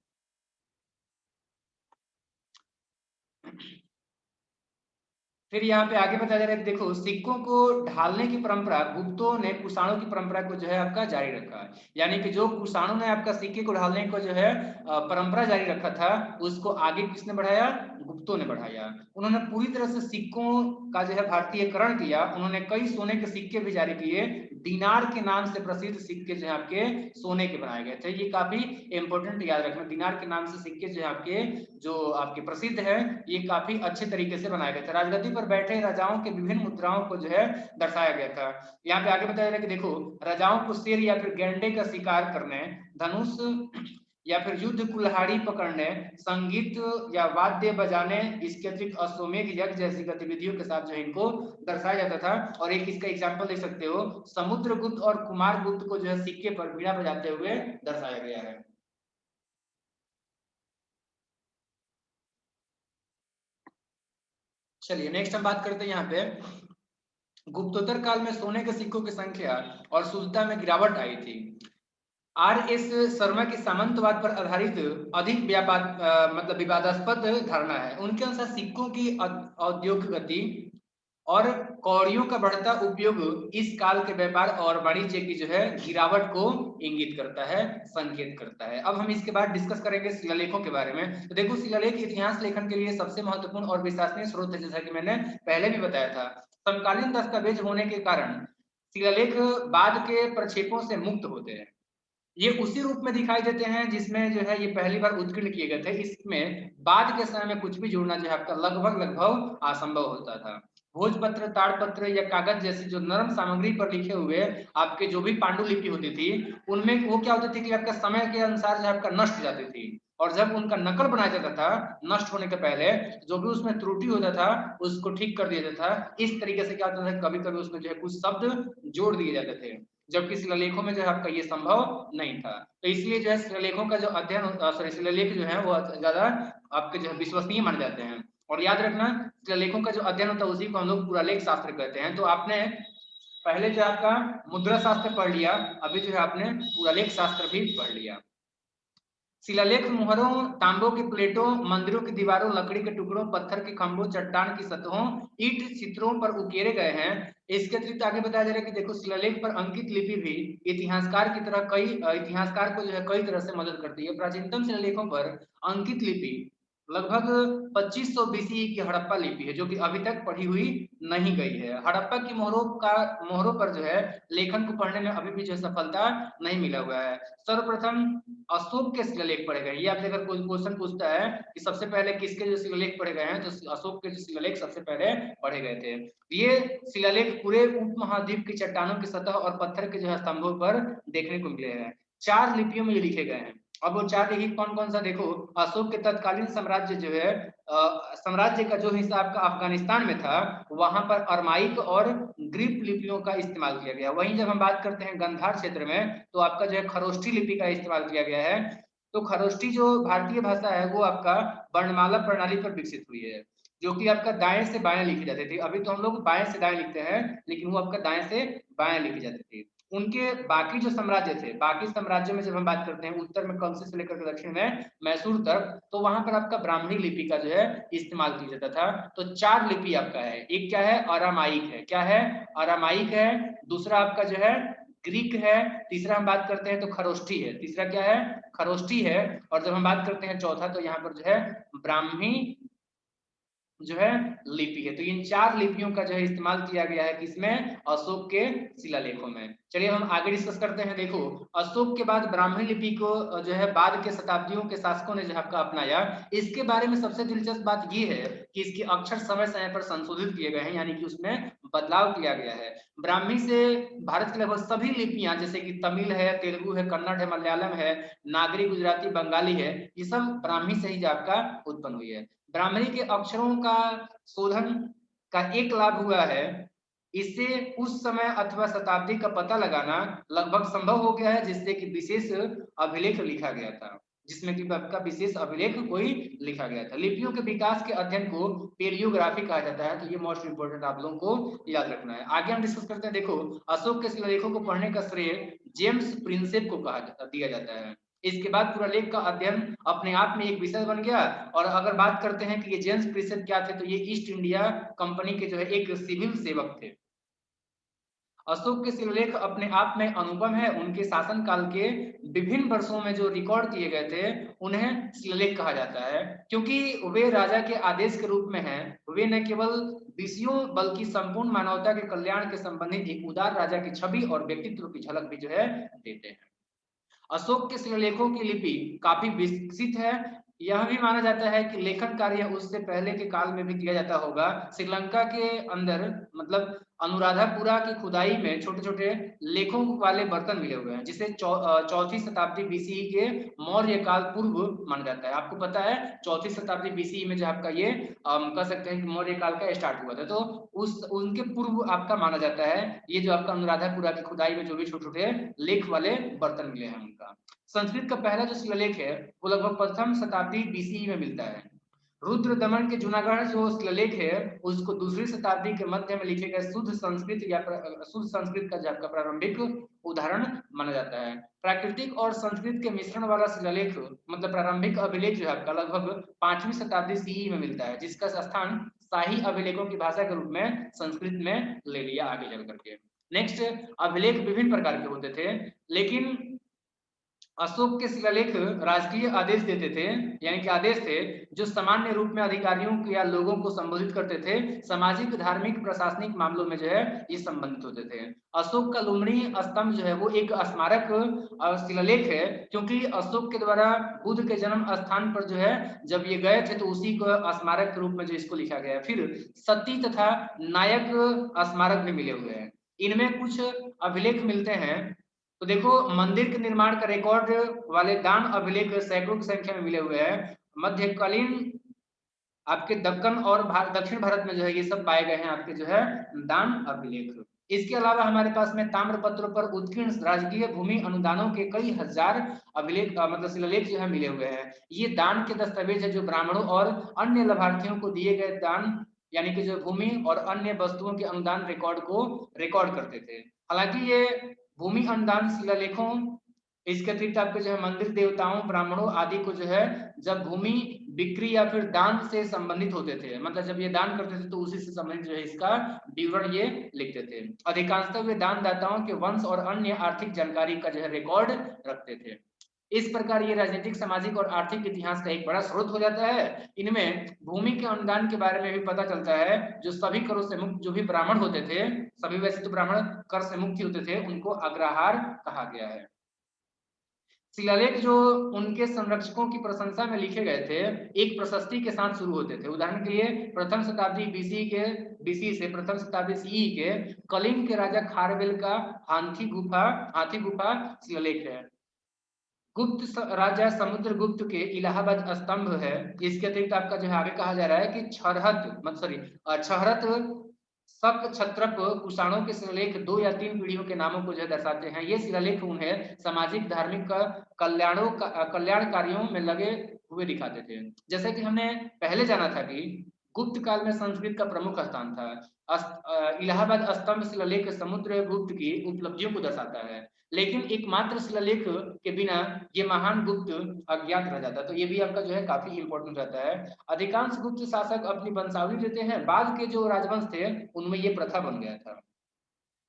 फिर यहाँ पे आगे बताया जा रहा है कि देखो, सिक्कों को ढालने की परंपरा गुप्तों ने कुषाणों की परंपरा को जो है आपका जारी रखा है। यानी कि जो कुषाणों ने आपका सिक्के को ढालने को जो है परंपरा जारी रखा था, उसको आगे किसने बढ़ाया? गुप्तों ने बढ़ाया। उन्होंने पूरी तरह से सिक्कों का जो है भारतीयकरण किया। उन्होंने कई सोने के सिक्के भी जारी किए। दिनार के नाम से प्रसिद्ध सिक्के जो है आपके सोने के बनाए गए थे। ये काफी इंपॉर्टेंट याद रखना, दिनार के नाम से सिक्के जो आपके प्रसिद्ध है, ये काफी अच्छे तरीके से बनाए गए थे। राजगद्दी पर बैठे राजाओं के विभिन्न मुद्राओं को जो है दर्शाया गया था। यहाँ पे आगे बताया जा रहा है कि देखो, राजाओं को शेर या फिर गैंडे का शिकार करने, धनुष या फिर युद्ध कुल्हाड़ी पकड़ने, संगीत या वाद्य बजाने, इसके अतिरिक्त अश्वमेध यज्ञ जैसी गतिविधियों के साथ जो है इनको दर्शाया जाता था। और एक इसका एग्जाम्पल देख सकते हो, समुद्रगुप्त और कुमारगुप्त को जो है सिक्के पर बीड़ा बजाते हुए दर्शाया गया है। चलिए नेक्स्ट हम बात करते हैं यहाँ पे गुप्तोत्तर काल में सोने के सिक्कों की संख्या और शुद्धता में गिरावट आई थी। आर.एस. शर्मा की सामंतवाद पर आधारित अधिक मतलब विवादास्पद धारणा है। उनके अनुसार सिक्कों की औद्योगिक गति और कौड़ियों का बढ़ता उपयोग इस काल के व्यापार और वाणिज्य की जो है गिरावट को इंगित करता है, संकेत करता है। अब हम इसके बाद डिस्कस करेंगे शिलालेखों के बारे में। तो देखो, शिलालेख इतिहास लेखन के लिए सबसे महत्वपूर्ण और विश्वसनीय स्रोत है, जैसा कि मैंने पहले भी बताया था। समकालीन दस्तावेज होने के कारण शिलालेख बाद के प्रक्षेपों से मुक्त होते हैं। ये उसी रूप में दिखाई देते हैं जिसमें जो है ये पहली बार उत्कीर्ण किए गए थे। इसमें बाद के समय में कुछ भी जोड़ना जो है आपका लगभग असंभव होता था। भोजपत्र, ताड़पत्र या कागज जैसी जो नरम सामग्री पर लिखे हुए आपके जो भी पांडुलिपि होती थी, उनमें वो क्या होती थी कि आपका समय के अनुसार जो आपका नष्ट जाती थी। और जब उनका नकल बनाया जाता था नष्ट होने के पहले, जो भी उसमें त्रुटि होता था उसको ठीक कर दिया जाता था। इस तरीके से क्या होता था, कभी कभी उसमें जो है कुछ शब्द जोड़ दिए जाते थे, जबकि शिलालेखों में जो है आपका ये संभव नहीं था। तो इसलिए जो है शिलालेखों का जो अध्ययन शिलालेख जो है वो ज्यादा आपके जो है विश्वसनीय माने जाते हैं। और याद रखना, शिलालेखों का जो अध्ययन होता है उसी को हम लोग पुरालेख शास्त्र कहते हैं। तो आपने पहले जो आपका मुद्रा शास्त्र पढ़ लिया, अभी जो है आपने पुरालेख शास्त्र भी पढ़ लिया। शिलालेख मोहरों, तांबों की प्लेटों, मंदिरों की दीवारों, लकड़ी के टुकड़ों, पत्थर के खंभों, चट्टान की सतहों, ईंट चित्रों पर उकेरे गए हैं। इसके अतिरिक्त आगे बताया जा रहा है कि देखो, शिलालेख पर अंकित लिपि भी इतिहासकार को जो है कई तरह से मदद करती है। प्राचीनतम शिलालेखों पर अंकित लिपि लगभग 2500 बीसी की हड़प्पा लिपि है, जो कि अभी तक पढ़ी हुई नहीं गई है। हड़प्पा की मोहरों पर जो है लेखन को पढ़ने में अभी भी जो सफलता नहीं मिला हुआ है। सर्वप्रथम अशोक के शिलालेख पढ़े गए। ये आपसे अगर कोई क्वेश्चन पूछता है कि सबसे पहले किसके जो शिलालेख पढ़े गए हैं, तो अशोक के जो शिलालेख सबसे पहले पढ़े गए थे। ये शिलालेख पूरे उपमहाद्वीप की चट्टानों की सतह और पत्थर के जो है स्तंभों पर देखने को मिले हैं। 4 लिपियों में ये लिखे गए हैं। अब वो 4 देखिए कौन-कौन सा देखो, अशोक के तत्कालीन साम्राज्य जो है साम्राज्य का जो हिस्सा आपका अफ़गानिस्तान में था, वहाँ पर अरमाइक और ग्रीक लिपियों का इस्तेमाल किया गया। वहीं जब हम बात करते हैं गंधार क्षेत्र में, तो आपका जो है खरोष्ठी लिपि का इस्तेमाल किया गया है। तो खरोष्ठी जो भारतीय भाषा है, वो आपका वर्णमाला प्रणाली पर विकसित हुई है, जो कि आपका दाएँ से बाएँ लिखी जाती थी। अभी तो हम लोग बाएँ से दाएँ लिखते हैं, लेकिन वो आपका दाएँ से बाएँ लिखी जाती थी। उनके बाकी जो साम्राज्य थे, बाकी साम्राज्यों में जब हम बात करते हैं उत्तर में कंसी से लेकर के दक्षिण में मैसूर तक, तो वहां पर आपका ब्राह्मणी लिपि का जो है इस्तेमाल किया जाता था। तो 4 लिपि आपका है, एक क्या है अरामाइक है, क्या है अरामाइक है, दूसरा आपका जो है ग्रीक है, तीसरा हम बात करते हैं तो खरोष्ठी है, तीसरा क्या है खरोष्ठी है, और जब हम बात करते हैं चौथा तो यहाँ पर जो है ब्राह्मी जो है लिपि है। तो इन 4 लिपियों का जो है इस्तेमाल किया गया है किसमें, अशोक के शिलालेखों में। चलिए हम आगे डिस्कस करते हैं। देखो अशोक के बाद ब्राह्मी लिपि को जो है बाद के शताब्दियों के शासकों ने जो है आपका अपनाया। इसके बारे में सबसे दिलचस्प बात ये है कि इसके अक्षर समय समय पर संशोधित किए गए हैं, यानी कि उसमें बदलाव किया गया है। ब्राह्मी से भारत की लगभग सभी लिपियां जैसे कि तमिल है, तेलुगु है, कन्नड़ है, मलयालम है, नागरी, गुजराती, बंगाली है, ये सब ब्राह्मी से ही जो आपका उत्पन्न हुई है। ब्राह्मणी के अक्षरों का शोधन का एक लाभ हुआ है, इससे उस समय अथवा शताब्दी का पता लगाना लगभग संभव हो गया है, जिससे कि विशेष अभिलेख लिखा गया था, जिसमें कि आपका विशेष अभिलेख कोई लिखा गया था। लिपियों के विकास के अध्ययन को पेलियोग्राफी कहा जाता है, तो ये मोस्ट इंपोर्टेंट आप लोगों को याद रखना है। आगे हम डिस्कस करते हैं। देखो अशोक के शिलालेखों को पढ़ने का श्रेय जेम्स प्रिंसेप को दिया जाता है। इसके बाद पूरा लेख का अध्ययन अपने आप में एक विषय बन गया। और अगर बात करते हैं कि ये जेम्स प्रिंसेप क्या थे, तो ये ईस्ट इंडिया कंपनी के जो है एक सिविल सेवक थे। अशोक के शिलालेख अपने आप में अनुपम है। उनके शासन काल के विभिन्न वर्षों में जो रिकॉर्ड किए गए थे उन्हें शिलालेख कहा जाता है, क्योंकि वे राजा के आदेश के रूप में हैं। वे न केवल विषयों बल्कि संपूर्ण मानवता के कल्याण के संबंधित एक उदार राजा की छवि और व्यक्तित्व की झलक भी जो है देते हैं। अशोक के शिलालेखों की लिपि काफी विकसित है। यह भी माना जाता है कि लेखन कार्य उससे पहले के काल में भी किया जाता होगा। श्रीलंका के अंदर मतलब अनुराधापुरा की खुदाई में छोटे छोटे लेखों वाले बर्तन मिले हुए हैं, जिसे चौथी शताब्दी बीसीई के मौर्य काल पूर्व माना जाता है। आपको पता है चौथी शताब्दी बीसीई में जो आपका ये कह सकते हैं कि मौर्य काल का स्टार्ट हुआ था, तो उस उनके पूर्व आपका माना जाता है ये जो आपका अनुराधापुरा की खुदाई में जो भी छोटे छोटे लेख वाले बर्तन मिले हैं उनका। संस्कृत का पहला जो शिलालेख है वो लगभग प्रथम शताब्दी बीसीई में मिलता है। रुद्र दमन के जूनागढ़ जो शिलालेख है उसको दूसरी शताब्दी के मध्य में लिखे गए शुद्ध संस्कृत या शुद्ध संस्कृत का जो आपका प्रारंभिक उदाहरण माना जाता है। प्राकृतिक और संस्कृत के मिश्रण वाला शिलालेख मतलब प्रारंभिक अभिलेख जो है आपका लगभग 5वीं शताब्दी सीई में मिलता है, जिसका स्थान शाही अभिलेखों की भाषा के रूप में संस्कृत में ले लिया आगे चल करके। नेक्स्ट, अभिलेख विभिन्न प्रकार के होते थे, लेकिन अशोक के शिलालेख राजकीय आदेश देते थे, यानी कि आदेश थे जो सामान्य रूप में अधिकारियों को या लोगों को संबोधित करते थे। सामाजिक, धार्मिक, प्रशासनिक मामलों में जो है ये संबंधित होते थे। अशोक का लुम्बिनी स्तंभ जो है वो एक स्मारक शिलालेख है, क्योंकि अशोक के द्वारा बुद्ध के जन्म स्थान पर जो है जब ये गए थे तो उसी को स्मारक के रूप में जो इसको लिखा गया है। फिर सती तथा नायक स्मारक भी मिले हुए हैं, इनमें कुछ अभिलेख मिलते हैं। तो देखो मंदिर के निर्माण का रिकॉर्ड वाले दान अभिलेख सैकड़ों की संख्या में मिले हुए हैं। मध्यकालीन आपके दक्कन और दक्षिण भारत में जो है ये सब पाए गए हैं आपके जो है दान अभिलेख। इसके अलावा हमारे पास में ताम्र पत्रों पर उत्कीर्ण राजकीय भूमि अनुदानों के कई हजार अभिलेख मतलब शिलालेख जो है मिले हुए हैं। ये दान के दस्तावेज है जो ब्राह्मणों और अन्य लाभार्थियों को दिए गए दान यानी कि जो भूमि और अन्य वस्तुओं के अनुदान रिकॉर्ड को रिकॉर्ड करते थे। हालांकि ये भूमि अनुदान शिलालेखों इसके अतिरिक्त आपके जो है मंदिर देवताओं ब्राह्मणों आदि को जो है जब भूमि बिक्री या फिर दान से संबंधित होते थे, मतलब जब ये दान करते थे तो उसी से संबंधित जो है इसका विवरण ये लिखते थे। अधिकांशतः वे दानदाताओं के वंश और अन्य आर्थिक जानकारी का जो है रिकॉर्ड रखते थे। इस प्रकार ये राजनीतिक, सामाजिक और आर्थिक इतिहास का एक बड़ा स्रोत हो जाता है। इनमें भूमि के अनुदान के बारे में भी पता चलता है। जो सभी करों से मुक्त जो भी ब्राह्मण होते थे, सभी वैसे तो ब्राह्मण कर से मुक्त होते थे, उनको अग्रहार कहा गया है। शिलालेख जो उनके संरक्षकों की प्रशंसा में लिखे गए थे एक प्रशस्ति के साथ शुरू होते थे। उदाहरण के लिए प्रथम शताब्दी बीसी से प्रथम शताब्दी सीई के कलिंग के राजा खारवेल का हाथी गुफा शिलालेख है। राजा समुद्रगुप्त के इलाहाबाद स्तंभ है। इसके अतिरिक्त आपका जो है आगे कहा जा रहा है कि छहरत शक क्षत्रप कुषाणों के शिलालेख 2 या 3 पीढ़ियों के नामों को जो है दर्शाते हैं। ये शिलालेख उन्हें सामाजिक धार्मिक कल्याण कार्यों में लगे हुए दिखाते थे। जैसे कि हमने पहले जाना था कि गुप्त काल में संस्कृत का प्रमुख स्थान था। इलाहाबाद स्तंभ शिलालेख समुद्रगुप्त की उपलब्धियों को दर्शाता है, लेकिन एकमात्र शिलालेख के बिना ये महान गुप्त अज्ञात रह जाता। तो ये भी आपका जो है काफी इंपॉर्टेंट रहता है। अधिकांश गुप्त शासक अपनी वंशावली देते हैं, बाद के जो राजवंश थे उनमें ये प्रथा बन गया था।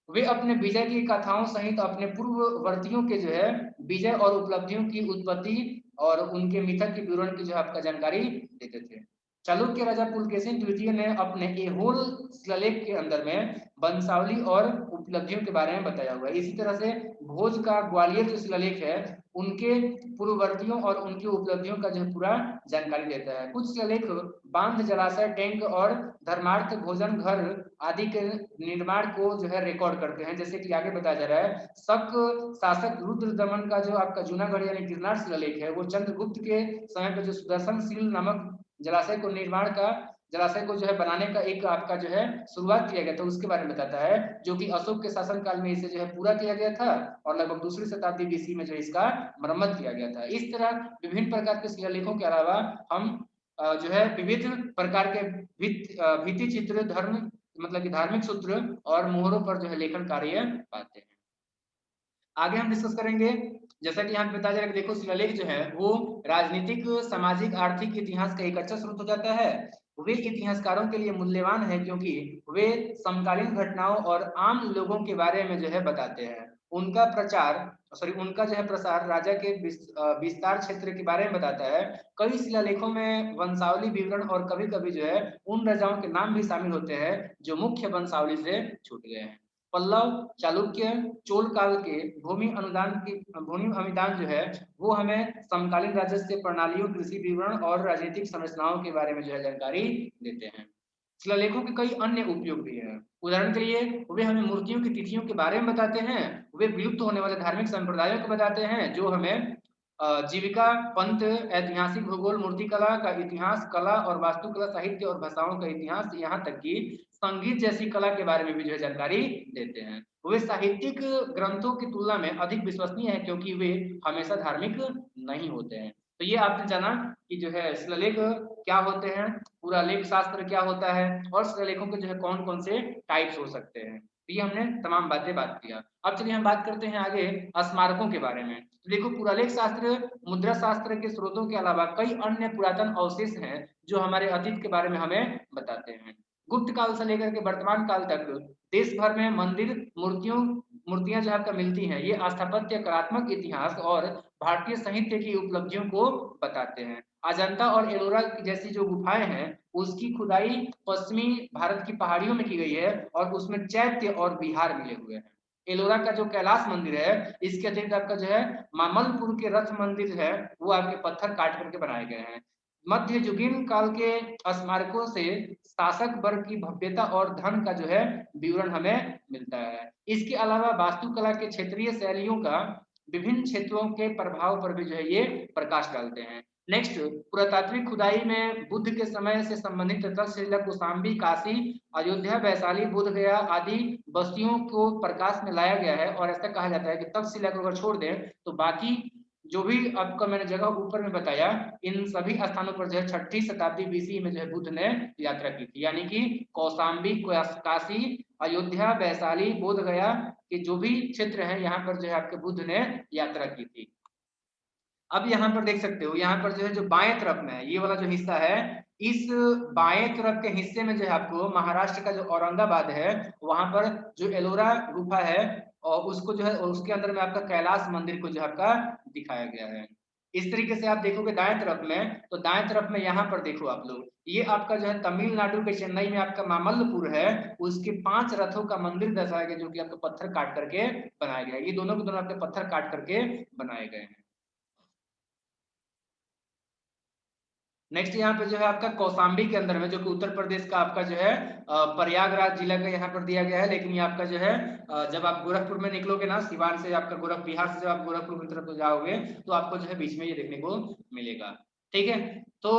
वे अपने विजय की कथाओं सहित अपने पूर्ववर्तियों के जो है विजय और उपलब्धियों की उत्पत्ति और उनके मिथक के विवरण की जो है आपका जानकारी देते थे। चालुक्य राजा पुलकेशिन द्वितीय ने अपने एहोल शिलालेख के अंदर में वंशावली और उपलब्धियों के बारे में बताया हुआ है। इसी तरह से भोज का ग्वालियर जो शिलालेख है उनके पूर्ववर्तियों और उनकी उपलब्धियों का जो पूरा जानकारी देता है। कुछ शिलालेख बांध, जलाशय, टैंक और धर्मार्थ भोजन घर आदि के निर्माण को जो है रिकॉर्ड करते हैं। जैसे कि आगे बताया जा रहा है, शक शासक रुद्र दमन का जो आपका जूनागढ़ यानी गिरनार शिलालेख है वो चंद्रगुप्त के समय पर जो सुदर्शनशील नामक जलाशय को जो है बनाने का एक आपका जो है शुरुआत किया गया था उसके बारे में बताता है, जो कि अशोक के शासन काल में इसे जो है पूरा किया गया था और लगभग दूसरी शताब्दी बीसी में जो इसका मरम्मत किया गया था। इस तरह विभिन्न प्रकार के शिलालेखों के अलावा हम जो है विविध प्रकार के भित्ति चित्र, धर्म मतलब कि धार्मिक सूत्र और मोहरों पर जो है लेखन कार्य पाते हैं। आगे हम डिस्कस करेंगे। जैसा कि यहाँ पे बताया जा रहा है कि देखो शिलालेख जो है वो राजनीतिक, सामाजिक, आर्थिक इतिहास का एक अच्छा स्रोत हो जाता है। वे इतिहासकारों के लिए मूल्यवान है क्योंकि वे समकालीन घटनाओं और आम लोगों के बारे में जो है बताते हैं। उनका जो है प्रसार राजा के विस्तार क्षेत्र के बारे में बताता है। कई शिलालेखों में वंशावली विवरण और कभी कभी जो है उन राजाओं के नाम भी शामिल होते हैं जो मुख्य वंशावली से छूट गए हैं। पल्लव, चालुक्य, चोल काल के भूमि अनुदान जो है वो हमें समकालीन राजस्व प्रणालियों, कृषि विवरण और राजनीतिक संरचनाओं के बारे में जो है जानकारी देते हैं। शिलालेखों के कई अन्य उपयोग भी हैं। उदाहरण के लिए वे हमें मूर्तियों की तिथियों के बारे में बताते हैं, वे विलुप्त होने वाले धार्मिक संप्रदायों को बताते हैं जो हमें जीविका, पंथ, ऐतिहासिक भूगोल, मूर्तिकला का इतिहास, कला और वास्तुकला, साहित्य और भाषाओं का इतिहास, यहाँ तक कि संगीत जैसी कला के बारे में भी जो है जानकारी देते हैं। वे साहित्यिक ग्रंथों की तुलना में अधिक विश्वसनीय है क्योंकि वे हमेशा धार्मिक नहीं होते हैं। तो ये आपने जाना कि जो है शिलालेख क्या होते हैं, पूरा लेख शास्त्र क्या होता है और शिलालेखों के जो है कौन कौन से टाइप्स हो सकते हैं। तो ये हमने तमाम बात किया। अब चलिए हम बात करते हैं आगे स्मारकों के बारे में। तो देखो पुरालेख शास्त्र, मुद्रा शास्त्र के स्रोतों के अलावा कई अन्य पुरातन अवशेष हैं जो हमारे अतीत के बारे में हमें बताते हैं। गुप्त काल से लेकर के वर्तमान काल तक देश भर में मंदिर, मूर्तियां जो आपका मिलती हैं, ये स्थापत्य, कलात्मक इतिहास और भारतीय साहित्य की उपलब्धियों को बताते हैं। अजंता और एलोरा जैसी जो गुफाएं हैं उसकी खुदाई पश्चिमी भारत की पहाड़ियों में की गई है और उसमें चैत्य और विहार मिले हुए हैं। एलोरा का जो कैलाश मंदिर है इसके अतिरिक्त आपका जो है मामलपुर के रथ मंदिर है वो आपके पत्थर काट करके बनाए गए हैं। मध्य युगीन काल के स्मारकों से शासक वर्ग की भव्यता और धन का जो है विवरण हमें मिलता है। इसके अलावा वास्तुकला के क्षेत्रीय शैलियों का विभिन्न क्षेत्रों के प्रभाव पर भी जो है ये प्रकाश डालते हैं। नेक्स्ट, पुरातात्विक खुदाई में बुद्ध के समय से संबंधित तक्षशिला, कौशाम्बी, काशी, अयोध्या, वैशाली, बोध गया आदि बस्तियों को प्रकाश में लाया गया है। और ऐसा कहा जाता है कि तक्षशिला को अगर छोड़ दें तो बाकी जो भी आपका मैंने जगह ऊपर में बताया इन सभी स्थानों पर जो है 6ठी शताब्दी बीसी में जो है बुद्ध ने यात्रा की थी। यानी कि कौशाम्बी, काशी, अयोध्या, वैशाली, बोध गया के जो भी क्षेत्र है यहाँ पर जो है आपके बुद्ध ने यात्रा की थी। अब यहाँ पर देख सकते हो, यहाँ पर जो है जो बाएं तरफ में ये वाला जो हिस्सा है, इस बाएं तरफ के हिस्से में जो है आपको महाराष्ट्र का जो औरंगाबाद है वहां पर जो एलोरा गुफा है और उसको जो है उसके अंदर में आपका कैलाश मंदिर को जो आपका दिखाया गया है। इस तरीके से आप देखोगे दाएं तरफ में, तो दाएं तरफ में यहाँ पर देखो आप लोग, ये आपका जो है तमिलनाडु के चेन्नई में आपका मामल्लपुर है, उसके 5 रथों का मंदिर दर्शाया गया जो कि आपको पत्थर काट करके बनाया गया है। ये दोनों के दोनों आपके पत्थर काट करके बनाए गए हैं। नेक्स्ट यहाँ पे जो है आपका कौशाम्बी के अंदर में, जो कि उत्तर प्रदेश का आपका जो है प्रयागराज जिला का यहाँ पर दिया गया है। लेकिन ये आपका जो है जब आप गोरखपुर में निकलोगे ना, सिवान से आपका बिहार से जब आप गोरखपुर की तरफ जाओगे तो आपको जो है बीच में ये देखने को मिलेगा। ठीक है, तो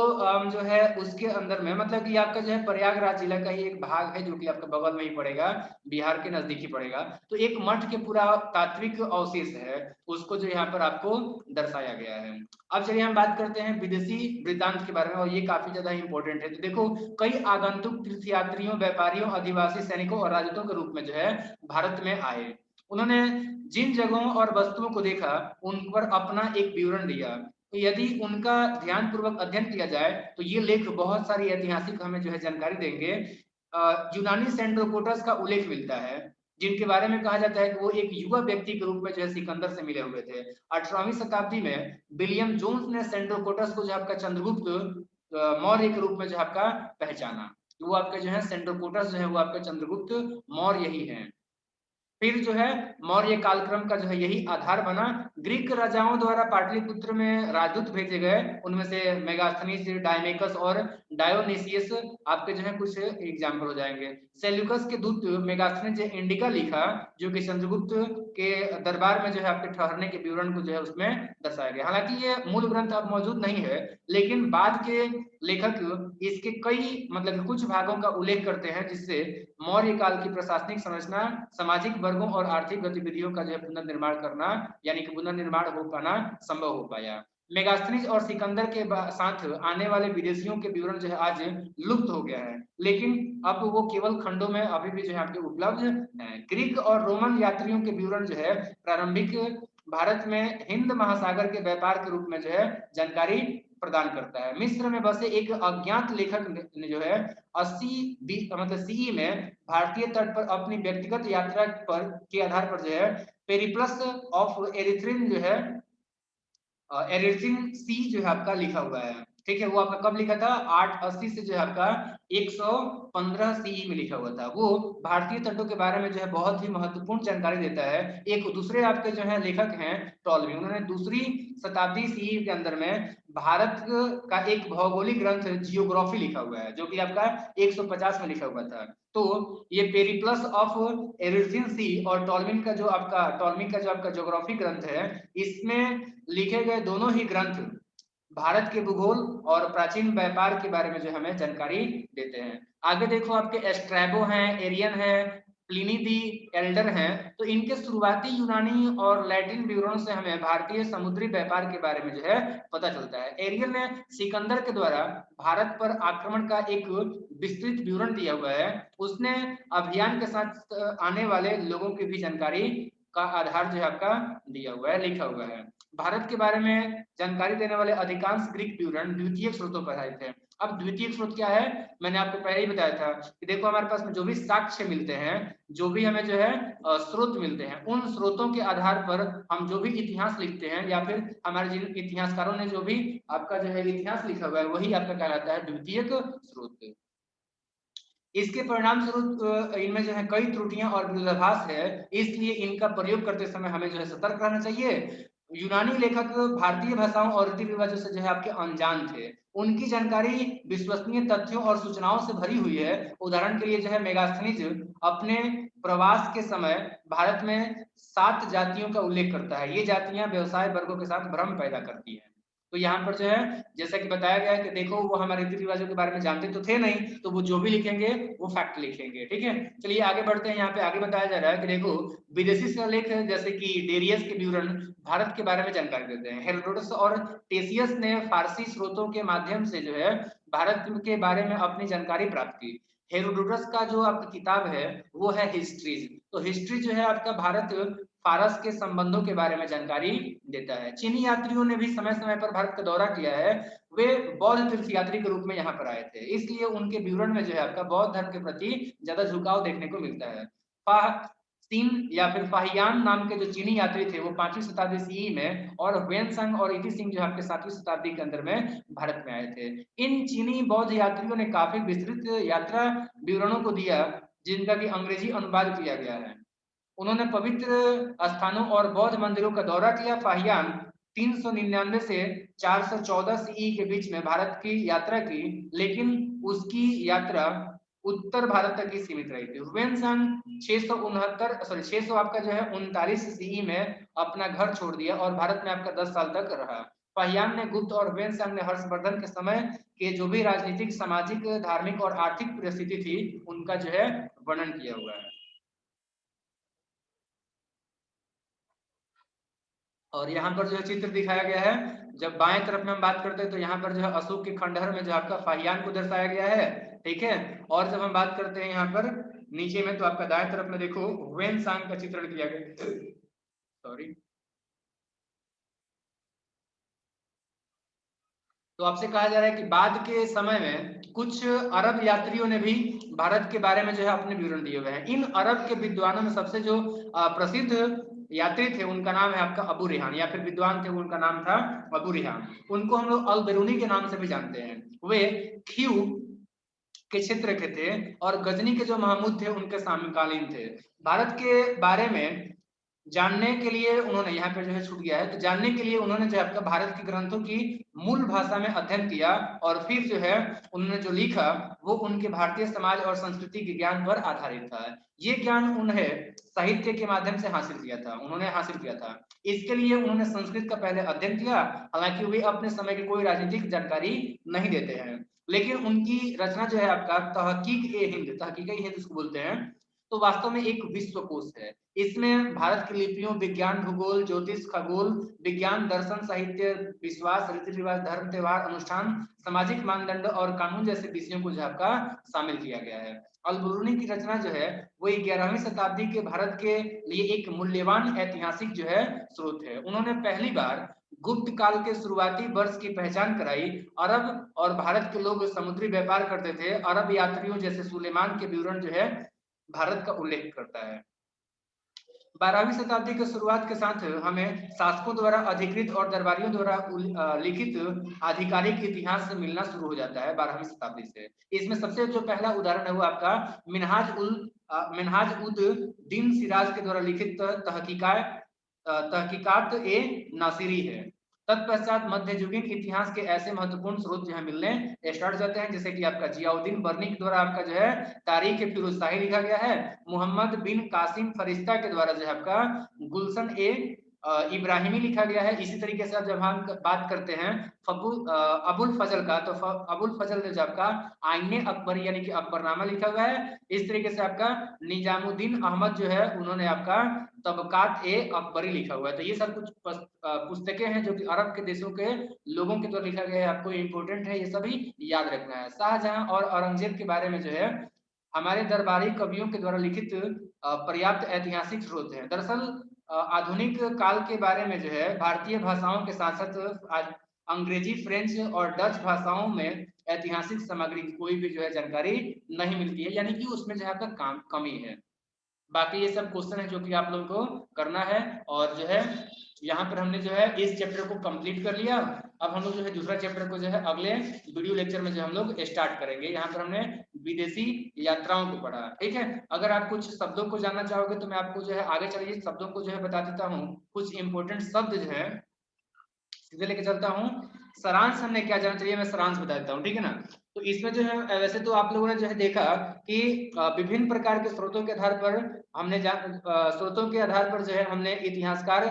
जो है उसके अंदर में मतलब कि आपका जो है प्रयागराज जिला का ही एक भाग है, जो कि आपका बगल में ही पड़ेगा, बिहार के नजदीक ही पड़ेगा। तो एक मठ के पूरा तात्विक अवशेष है, उसको जो यहाँ पर आपको दर्शाया गया है। अब चलिए हम बात करते हैं विदेशी वृत्तांत के बारे में, और ये काफी ज्यादा इंपॉर्टेंट है। तो देखो, कई आगंतुक तीर्थयात्रियों, व्यापारियों, आदिवासी सैनिकों और राजदूतों के रूप में जो है भारत में आए। उन्होंने जिन जगहों और वस्तुओं को देखा उन पर अपना एक विवरण दिया। तो यदि उनका ध्यान पूर्वक अध्ययन किया जाए तो ये लेख बहुत सारी ऐतिहासिक हमें जो है जानकारी देंगे। यूनानी सेंड्रोकोटस का उल्लेख मिलता है, जिनके बारे में कहा जाता है कि वो एक युवा व्यक्ति के रूप में जो है सिकंदर से मिले हुए थे। 18वीं शताब्दी में विलियम जोन्स ने सेंड्रोकोटस को जो आपका चंद्रगुप्त मौर्य के रूप में जो आपका पहचाना। तो वो आपके जो है सेंड्रोकोटस जो है वो आपके चंद्रगुप्त मौर्य ही है। फिर जो है मौर्य कालक्रम का जो है यही आधार बना। ग्रीक राजाओं द्वारा पाटलिपुत्र में राजदूत भेजे गए, उनमें से मेगास्थनीज, डायमेकस और डायोनिसियस आपके जो है कुछ एग्जाम्पल हो जाएंगे। सेल्यूकस के दूत मेगास्थनीज इंडिका लिखा, जो कि चंद्रगुप्त के दरबार में जो है आपके ठहरने के विवरण को जो है उसमें दर्शाया गया। हालांकि ये मूल ग्रंथ अब मौजूद नहीं है, लेकिन बाद के लेखक इसके कई मतलब कुछ भागों का उल्लेख करते हैं, जिससे मौर्य काल की प्रशासनिक संरचना, सामाजिक वर्गों और आर्थिक गतिविधियों का जो है पुनर्निर्माण करना, यानी कि पुनर्निर्माण हो पाना संभव हो पाया। मेगास्थनीज और सिकंदर के साथ आने वाले विदेशियों के विवरण जो है आज लुप्त हो गया है, लेकिन अब वो केवल खंडों में अभी भी जो है आपके उपलब्ध है। ग्रीक और रोमन यात्रियों के विवरण जो है प्रारंभिक भारत में हिंद महासागर के व्यापार के रूप में जो है जानकारी प्रदान करता है। मिस्र में बसे एक अज्ञात लेखक ने जो है 80 मतलब सीई में भारतीय तट पर अपनी व्यक्तिगत यात्रा पर के आधार पर जो है पेरिप्लस ऑफ एरिथ्रिन जो है एरिथ्रिन सी जो है आपका लिखा हुआ है। ठीक है, वो आपका कब लिखा था? 880 से जो है आपका 115 सीई में लिखा हुआ था। वो भारतीय तटों के बारे में जो है बहुत ही महत्वपूर्ण जानकारी देता है। एक दूसरे आपके जो है लेखक हैं टॉलमी, उन्होंने दूसरी शताब्दी सीई के अंदर में भारत का एक भौगोलिक ग्रंथ जियोग्राफी लिखा हुआ है, जो कि आपका 150 में लिखा हुआ था। तो ये पेरिप्लस ऑफ एरिथ्रिन सी और टॉलमी का जो आपका ज्योग्राफी ग्रंथ है, इसमें लिखे गए दोनों ही ग्रंथ भारत के भूगोल और प्राचीन व्यापार के बारे में जो हमें जानकारी देते हैं। आगे देखो, आपके स्ट्रैबो हैं, एरियन है, प्लिनी दी एल्डर हैं। तो इनके शुरुआती यूनानी और लैटिन विवरणों से हमें भारतीय समुद्री व्यापार के बारे में जो है पता चलता है। एरियन ने सिकंदर के द्वारा भारत पर आक्रमण का एक विस्तृत विवरण दिया हुआ है। उसने अभियान के साथ आने वाले लोगों की भी जानकारी का आधार जो है आपका दिया हुआ है, लिखा हुआ है। भारत के बारे में जानकारी देने वाले अधिकांश ग्रीक विवरण द्वितीय स्रोतों पर आए थे। अब द्वितीय स्रोत क्या है? मैंने आपको पहले ही बताया था कि देखो, हमारे पास में जो भी साक्ष्य मिलते हैं, जो भी हमें जो है स्रोत मिलते हैं, उन स्रोतों के आधार पर हम जो भी इतिहास लिखते हैं, या फिर हमारे जिन इतिहासकारों ने जो भी आपका जो है इतिहास लिखा हुआ है, वही आपका कहलाता है द्वितीयक स्रोत। इसके परिणाम स्वरूप इनमें जो है कई त्रुटियां और विरोधाभास है, इसलिए इनका प्रयोग करते समय हमें जो है सतर्क रहना चाहिए। यूनानी लेखक भारतीय भाषाओं और रीति रिवाजों से जो है आपके अनजान थे। उनकी जानकारी विश्वसनीय तथ्यों और सूचनाओं से भरी हुई है। उदाहरण के लिए जो है मेगास्थनीज अपने प्रवास के समय भारत में 7 जातियों का उल्लेख करता है। ये जातियां व्यवसाय वर्गों के साथ भ्रम पैदा करती है। तो यहाँ पर जो है जैसा कि बताया गया है कि देखो, वो हमारे रीति रिवाजों के बारे में जानते तो थे नहीं, तो वो जो भी लिखेंगे वो फैक्ट लिखेंगे। ठीक है, चलिए आगे बढ़ते हैं। यहाँ पे आगे बताया जा रहा है कि देखो, विदेशी शिलालेख जैसे कि डेरियस के विवरण भारत के बारे में जानकारी देते हैं। हेरोडोटस और टेसियस ने फारसी स्रोतों के माध्यम से जो है भारत के बारे में अपनी जानकारी प्राप्त की। हेरोडोटस का जो आपकी किताब है वो है हिस्ट्रीज। तो हिस्ट्री जो है आपका भारत फारस के संबंधों के बारे में जानकारी देता है। चीनी यात्रियों ने भी समय समय पर भारत का दौरा किया है। वे बौद्ध तीर्थयात्री के रूप में यहाँ पर आए थे, इसलिए उनके विवरण में जो है आपका बौद्ध धर्म के प्रति ज्यादा झुकाव देखने को मिलता है। फाहसीन या फिर फाहियान नाम के जो चीनी यात्री थे, वो 5वीं शताब्दी सीई में, और हुएनसंग और इति सिंह जो आपके 7वीं शताब्दी के अंदर में भारत में आए थे। इन चीनी बौद्ध यात्रियों ने काफी विस्तृत यात्रा विवरणों को दिया, जिनका की अंग्रेजी अनुवाद किया गया है। उन्होंने पवित्र स्थानों और बौद्ध मंदिरों का दौरा किया। फाहियान 399 से 414 सीई के बीच में भारत की यात्रा की, लेकिन उसकी यात्रा उत्तर भारत तक ही सीमित रही थी। ह्वेनसांग 669 आपका जो है 39 सीई में अपना घर छोड़ दिया और भारत में आपका 10 साल तक रहा। फाहियान ने गुप्त और ह्वेनसांग ने हर्षवर्धन के समय के जो भी राजनीतिक, सामाजिक, धार्मिक और आर्थिक परिस्थिति थी उनका जो है वर्णन किया हुआ है। और यहाँ पर जो है चित्र दिखाया गया है, जब बाएं तरफ में हम बात करते हैं तो यहाँ पर जो है अशोक के खंडहर में जो आपका फाहियान को दर्शाया गया है, ठीक है। और जब हम बात करते हैं यहाँ पर नीचे में तो आपका दाएं तरफ में देखो ह्वेनसांग का चित्रण किया गया, सॉरी। तो आपसे कहा जा रहा है कि बाद के समय में कुछ अरब यात्रियों ने भी भारत के बारे में जो है अपने विवरण दिए हुए हैं। इन अरब के विद्वानों में सबसे जो प्रसिद्ध यात्री थे उनका नाम है आपका अबू रिहान, या फिर विद्वान थे उनका नाम था अबू रिहान। उनको हम लोग अल बेरूनी के नाम से भी जानते हैं। वे खीव के क्षेत्र के थे और गजनी के जो महमूद थे उनके समकालीन थे। भारत के बारे में जानने के लिए उन्होंने, यहाँ पे जो है छूट गया है, तो जानने के लिए उन्होंने जो आपका भारत के ग्रंथों की मूल भाषा में अध्ययन किया और फिर जो है उन्होंने जो लिखा वो उनके भारतीय समाज और संस्कृति के ज्ञान पर आधारित था। ये ज्ञान उन्हें साहित्य के माध्यम से उन्होंने हासिल किया था। इसके लिए उन्होंने संस्कृत का पहले अध्ययन किया, हालांकि वे अपने समय की कोई राजनीतिक जानकारी नहीं देते हैं, लेकिन उनकी रचना जो है आपका तहकीक हिंद उसको बोलते हैं, तो वास्तव में एक विश्वकोश है। इसमें भारत की लिपियों, विज्ञान, भूगोल, ज्योतिष, खगोल विज्ञान, दर्शन, साहित्य, विश्वास, रीति रिवाज, धर्म, त्योहार, अनुष्ठान, सामाजिक मानदंड और कानून जैसे विषयों को जो आपका शामिल किया गया है। अल बरूनी की रचना जो है वो 11वीं शताब्दी के भारत के लिए एक मूल्यवान ऐतिहासिक जो है स्रोत है। उन्होंने पहली बार गुप्त काल के शुरुआती वर्ष की पहचान कराई। अरब और भारत के लोग समुद्री व्यापार करते थे। अरब यात्रियों जैसे सुलेमान के विवरण जो है भारत का उल्लेख करता है। 12वीं शताब्दी के शुरुआत के साथ हमें शासकों द्वारा अधिकृत और दरबारियों द्वारा लिखित आधिकारिक इतिहास से मिलना शुरू हो जाता है 12वीं शताब्दी से। इसमें सबसे जो पहला उदाहरण है वो आपका मिनहाज उद दीन सिराज के द्वारा लिखित तहकीकात ए नासिरी है। तत्पश्चात मध्ययुगीन इतिहास के ऐसे महत्वपूर्ण स्रोत जो है मिलने स्टार्ट जाते हैं, जैसे कि आपका जियाउद्दीन बर्नी के द्वारा आपका जो है तारीख फिरोज शाही लिखा गया है। मोहम्मद बिन कासिम फरिश्ता के द्वारा जो है आपका गुलशन ए इब्राहिमी लिखा गया है। इसी तरीके से जब हम बात करते हैं अबुल फजल का, तो अबुल फजल ने जो आपका आईने अकबरी यानी कि अकबरनामा लिखा हुआ है। इस तरीके से आपका निजामुद्दीन अहमद जो है उन्होंने आपका तबकात ए अकबरी लिखा हुआ है। तो ये सब कुछ पुस्तकें हैं जो कि अरब के देशों के लोगों के द्वारा लिखा गया है। आपको इंपोर्टेंट है, ये सभी याद रखना है। शाहजहां और औरंगजेब के बारे में जो है हमारे दरबारी कवियों के द्वारा लिखित पर्याप्त ऐतिहासिक स्रोत है। दरअसल आधुनिक काल के बारे में जो है भारतीय भाषाओं के साथ साथ अंग्रेजी, फ्रेंच और डच भाषाओं में ऐतिहासिक सामग्री की कोई भी जो है जानकारी नहीं मिलती है, यानी कि उसमें जो है आपका कमी है। बाकी ये सब क्वेश्चन है जो कि आप लोगों को करना है। और जो है यहाँ पर हमने जो है इस चैप्टर को कंप्लीट कर लिया। अब हम लोग जो है दूसरा चैप्टर को जो है अगले वीडियो लेक्चर में जो हम लोग स्टार्ट करेंगे। यहाँ पर हमने विदेशी यात्राओं को पढ़ा, ठीक है। अगर आप कुछ शब्दों को जानना चाहोगे तो मैं आपको जो है आगे चलिए शब्दों को जो है बता देता हूँ। कुछ इंपोर्टेंट शब्द जो है सीधे लेके चलता हूँ। सारांश हमने क्या जानना चाहिए, मैं सारांश बता देता हूँ, ठीक है ना। तो इसमें जो है वैसे तो आप लोगों ने जो है देखा कि विभिन्न प्रकार के स्रोतों के आधार पर स्रोतों के आधार पर जो है हमने इतिहासकार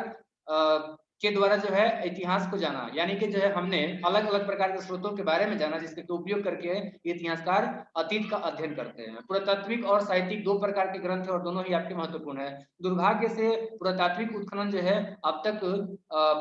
के द्वारा जो है इतिहास को जाना, यानी कि जो है हमने अलग अलग प्रकार के स्रोतों के बारे में जाना जिसके उपयोग करके इतिहासकार अतीत का अध्ययन करते हैं। पुरातात्विक और साहित्यिक दो प्रकार के ग्रंथ है और दोनों ही आपके महत्वपूर्ण है। दुर्भाग्य से पुरातात्विक उत्खनन जो है अब तक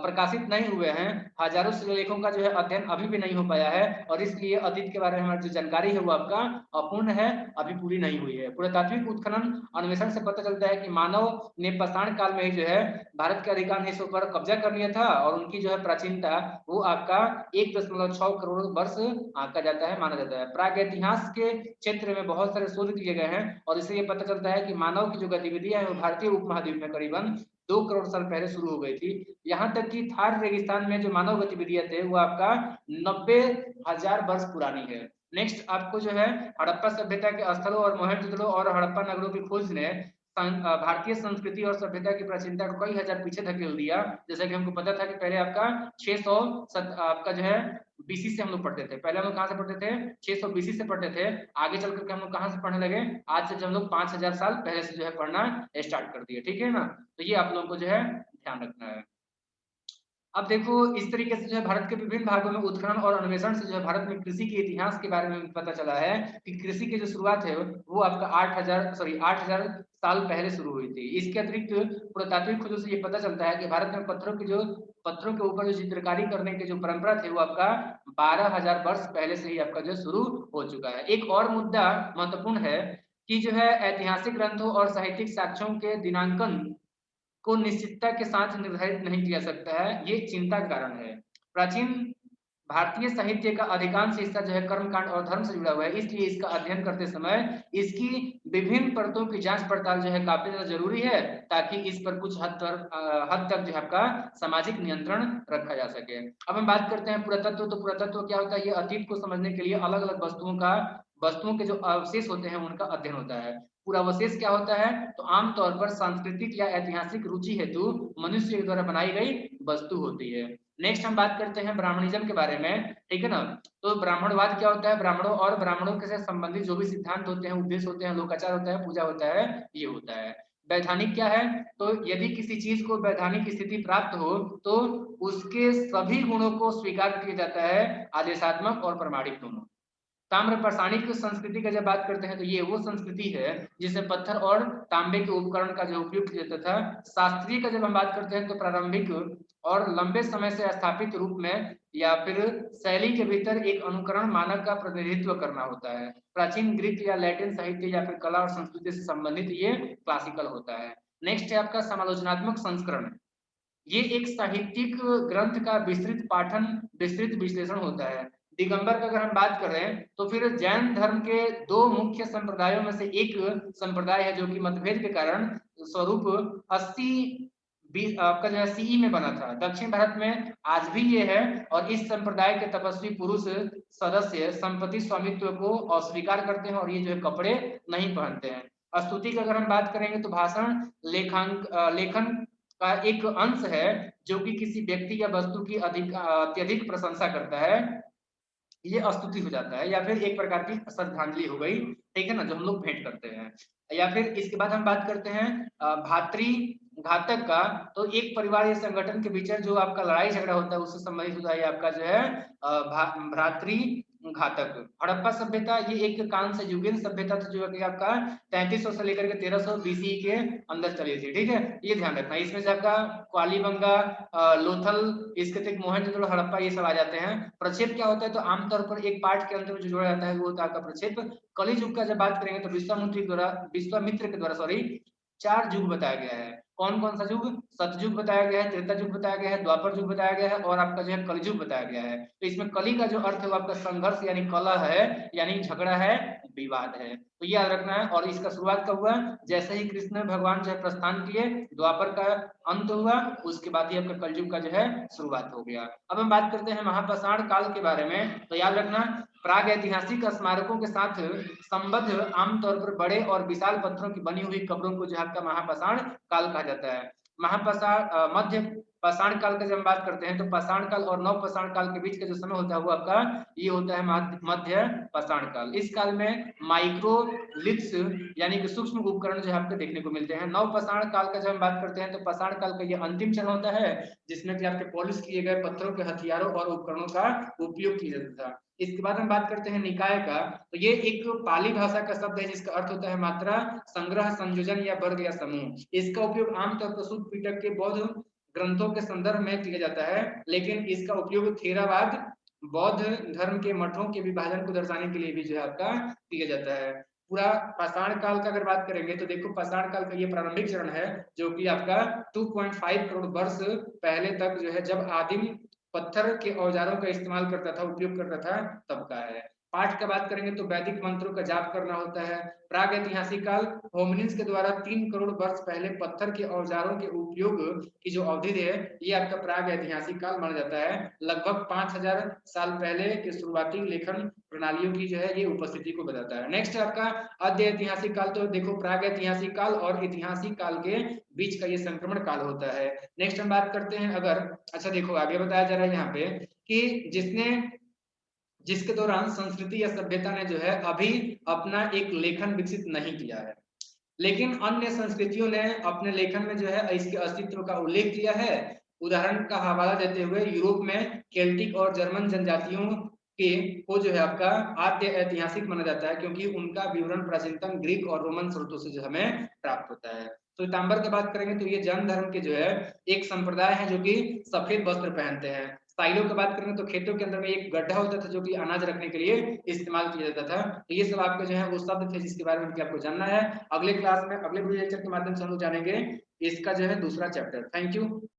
प्रकाशित नहीं हुए हैं। हजारों शिलालेखों का जो है अध्ययन अभी भी नहीं हो पाया है और इसलिए अतीत के बारे में हमारी जो जानकारी है वो आपका अपूर्ण है, अभी पूरी नहीं हुई है। पुरातात्विक उत्खनन अन्वेषण से पता चलता है कि मानव ने पाषाण काल में ही जो है भारत के अधिकांश हिस्सों पर कब्जा कर लिया था और उनकी जो है प्राचीनता वो आपका 1.6 करोड़ वर्ष आंका जाता है, माना जाता है। प्रागैतिहासिक के क्षेत्र में बहुत सारे शोध किए गए हैं और इससे ये पता चलता है कि मानव की जो गतिविधियां है वो भारतीय उपमहाद्वीप में करीबन 2 करोड़ साल पहले शुरू हो गई थी। यहाँ तक कि थार रेगिस्तान में जो मानव गतिविधियां थे वो आपका 90,000 वर्ष पुरानी है। नेक्स्ट आपको जो है हड़प्पा सभ्यता के स्थलों और मोहनजोदड़ो और हड़प्पा नगरों की खोज ने भारतीय संस्कृति और सभ्यता की प्राचीनता को कई हजार पीछे धकेल दिया। जैसा कि हमको पता था कि पहले आपका 600 आपका जो है बीसी से हम लोग पढ़ते थे। पहले हम लोग कहाँ से पढ़ते थे? 600 बीसी से पढ़ते थे। आगे चल करके हम लोग कहाँ से पढ़ने लगे? आज से जब हम लोग 5000 साल पहले से जो है पढ़ना स्टार्ट कर दिए, ठीक है ना। तो ये आप लोगों को जो है ध्यान रखना है। अब देखो इस तरीके से जो है भारत के विभिन्न भागों में उत्खनन और अन्वेषण से जो है भारत में कृषि के इतिहास के बारे में पता चला है कि कृषि की जो शुरुआत है वो आपका 8000 साल पहले शुरू हुई थी। इसके अतिरिक्त पुरातात्विक खोजों से ये पता चलता है कि भारत में पत्थरों के ऊपर जो चित्रकारी करने की जो परंपरा थी वो आपका 12000 वर्ष पहले से ही आपका जो शुरू हो चुका है। एक और मुद्दा महत्वपूर्ण है कि जो है ऐतिहासिक ग्रंथों और साहित्यिक साक्ष्यों के दिनांकन को निश्चितता के साथ निर्धारित नहीं किया सकता है, ये चिंता का कारण है। प्राचीन भारतीय साहित्य का अधिकांश हिस्सा जो है कर्मकांड और धर्म से जुड़ा हुआ है, इसलिए इसका अध्ययन करते समय इसकी विभिन्न परतों की जांच पड़ताल जो है काफी ज्यादा जरूरी है, ताकि इस पर कुछ हद तक जो है आपका सामाजिक नियंत्रण रखा जा सके। अब हम बात करते हैं पुरातत्व। तो पुरातत्व क्या होता है? ये अतीत को समझने के लिए अलग अलग वस्तुओं के जो अवशेष होते हैं उनका अध्ययन होता है। पुरावशेष क्या होता है? तो आमतौर पर सांस्कृतिक या ऐतिहासिक रुचि हेतु मनुष्य के द्वारा बनाई गई वस्तु होती है। नेक्स्ट हम बात करते हैं ब्राह्मणिज्म के बारे में, ठीक है ना। तो ब्राह्मणवाद क्या होता है? ब्राह्मणों और ब्राह्मणों के साथ संबंधित जो भी सिद्धांत होते हैं, उद्देश्य होते हैं, लोकाचार होता है, पूजा होता है, ये होता है। वैधानिक क्या है? तो यदि किसी चीज को वैधानिक स्थिति प्राप्त हो तो उसके सभी गुणों को स्वीकार किया जाता है, आदेशात्मक और प्रमाणिक दोनों। ताम्र पाषाणिक संस्कृति का जब बात करते हैं तो ये वो संस्कृति है जिसमें पत्थर और तांबे के उपकरण का जो उपयोग किया जाता था। शास्त्रीय का जब हम बात करते हैं तो प्रारंभिक और लंबे समय से स्थापित रूप में या फिर शैली के भीतर एक अनुकरण मानक का प्रतिनिधित्व करना होता है। प्राचीन ग्रीक या लैटिन साहित्य या फिर कला और संस्कृति से संबंधित ये क्लासिकल होता है। नेक्स्ट है आपका समालोचनात्मक संस्करण। ये एक साहित्यिक ग्रंथ का विस्तृत पाठन, विस्तृत विश्लेषण होता है। दिगंबर का अगर हम बात करें तो फिर जैन धर्म के दो मुख्य संप्रदायों में से एक संप्रदाय है जो कि मतभेद के कारण स्वरूप 80 आपका जो है सीई में बना था। दक्षिण भारत में आज भी ये है और इस संप्रदाय के तपस्वी पुरुष सदस्य संपत्ति स्वामित्व को अस्वीकार करते हैं और ये जो है कपड़े नहीं पहनते हैं। स्तुति की अगर हम बात करेंगे तो भाषण लेखन का एक अंश है जो कि किसी व्यक्ति या वस्तु की अत्यधिक प्रशंसा करता है, ये स्तुति हो जाता है, या फिर एक प्रकार की श्रद्धांजलि हो गई, ठीक है ना, जो हम लोग भेंट करते हैं। या फिर इसके बाद हम बात करते हैं भातृ घातक का। तो एक परिवार या संगठन के बीच जो आपका लड़ाई झगड़ा होता है उससे संबंधित होता है आपका जो है भ्रातृ घातक। हड़प्पा सभ्यता ये एक कांस्य युगीन सभ्यता था जो कि आपका 3300 से लेकर के 1300 बीसी के अंदर चली थी, ठीक है, ये ध्यान रखना। इसमें से आपका क्वालीबंगा, लोथल, इसके तक मोहनजोदड़ो, हड़प्पा ये सब आ जाते हैं। प्रक्षेप क्या होता है? तो आमतौर पर एक पाठ के अंदर में जो जोड़ा जाता है वो होता है आपका प्रक्षेप। कलि युग का जब बात करेंगे तो विश्वामित्र के द्वारा सॉरी 4 युग बताया गया है। कौन कौन सा युग? सतयुग बताया गया है, त्रेता युग बताया गया है, द्वापर युग बताया गया है और आपका जो है कलयुग बताया गया है। तो इसमें कली का जो अर्थ है वो आपका संघर्ष यानी कलह है, यानी झगड़ा है, विवाद है, तो ये याद रखना है। और इसका शुरुआत कब हुआ? जैसे ही कृष्ण भगवान जो है प्रस्थान किए, द्वापर का अंत हुआ, उसके बाद ही आपका कलयुग का जो है शुरुआत हो गया। अब हम बात करते हैं महापाषाण काल के बारे में। तो याद रखना प्राग ऐतिहासिक स्मारकों के साथ संबद्ध आमतौर पर बड़े और विशाल पत्थरों की बनी हुई कब्रों को जो आपका महापाषाण काल कहा जाता है। महापाषाण मध्य पाषाण काल का जब हम बात करते हैं तो पाषाण काल और नव पाषाण काल के बीच का जो समय होता है वो आपका ये होता है मध्य पाषाण काल। इस काल में माइक्रोलिथ्स यानी कि सूक्ष्म उपकरण जो है आपको देखने को मिलते हैं। नव पाषाण काल का जब हम बात करते हैं तो पाषाण काल का ये अंतिम चरण होता है जिसमें कि आपके पॉलिश किए गए पत्थरों के हथियारों और उपकरणों का उपयोग किया जाता था। इसके बाद हम बात करते हैं निकाय का। तो ये एक पाली भाषा का शब्द है जिसका अर्थ होता है मात्रा, संग्रह, संयोजन या वर्ग या समूह। इसका उपयोग आमतौर पर शुद्ध पीटक के बौद्ध ग्रंथों के संदर्भ में किया जाता है, लेकिन इसका उपयोग थेरावाद बौद्ध धर्म के मठों के विभाजन को दर्शाने के लिए भी जो है आपका किया जाता है। पूरा पाषाण काल का अगर बात करेंगे तो देखो पाषाण काल का ये प्रारंभिक चरण है जो कि आपका 2.5 करोड़ वर्ष पहले तक जो है जब आदिम पत्थर के औजारों का इस्तेमाल करता था, उपयोग करता था, तब का है। पाठ का बात करेंगे तो वैदिक मंत्रों का जाप करना होता है। प्राग ऐतिहासिक काल, होमिनिन्स के द्वारा 3 करोड़ वर्ष पहले पत्थर के औजारों के उपयोग की जो अवधि है, ये आपका प्राग ऐतिहासिक काल माना जाता है। लगभग 5000 साल पहले के शुरुआती लेखन प्रणालियों की जो है ये उपस्थिति को बताता है। नेक्स्ट आपका अद्य ऐतिहासिक काल, तो देखो प्राग ऐतिहासिक काल और ऐतिहासिक काल के बीच का ये संक्रमण काल होता है। नेक्स्ट हम बात करते हैं अगर, अच्छा देखो आगे बताया जा रहा है यहाँ पे कि जिसके दौरान संस्कृति या सभ्यता ने जो है अभी अपना एक लेखन विकसित नहीं किया है, लेकिन अन्य संस्कृतियों ने अपने लेखन में जो है इसके अस्तित्व का उल्लेख किया है। उदाहरण का हवाला देते हुए यूरोप में केल्टिक और जर्मन जनजातियों के को जो है आपका आद्य ऐतिहासिक माना जाता है, क्योंकि उनका विवरण प्राचीनतम ग्रीक और रोमन स्रोतों से जो हमें प्राप्त होता है। तो तांबर की बात करेंगे तो ये जैन धर्म के जो है एक संप्रदाय है जो कि सफेद वस्त्र पहनते हैं। साइलो की बात करेंगे तो खेतों के अंदर में एक गड्ढा होता था जो कि अनाज रखने के लिए इस्तेमाल किया जाता था। तो ये सब आपके जो है वो शब्द थे जिसके बारे में आपको जानना है। अगले क्लास में अगले वीडियो लेक्चर के माध्यम से हम लोग जानेंगे इसका जो है दूसरा चैप्टर। Thank you.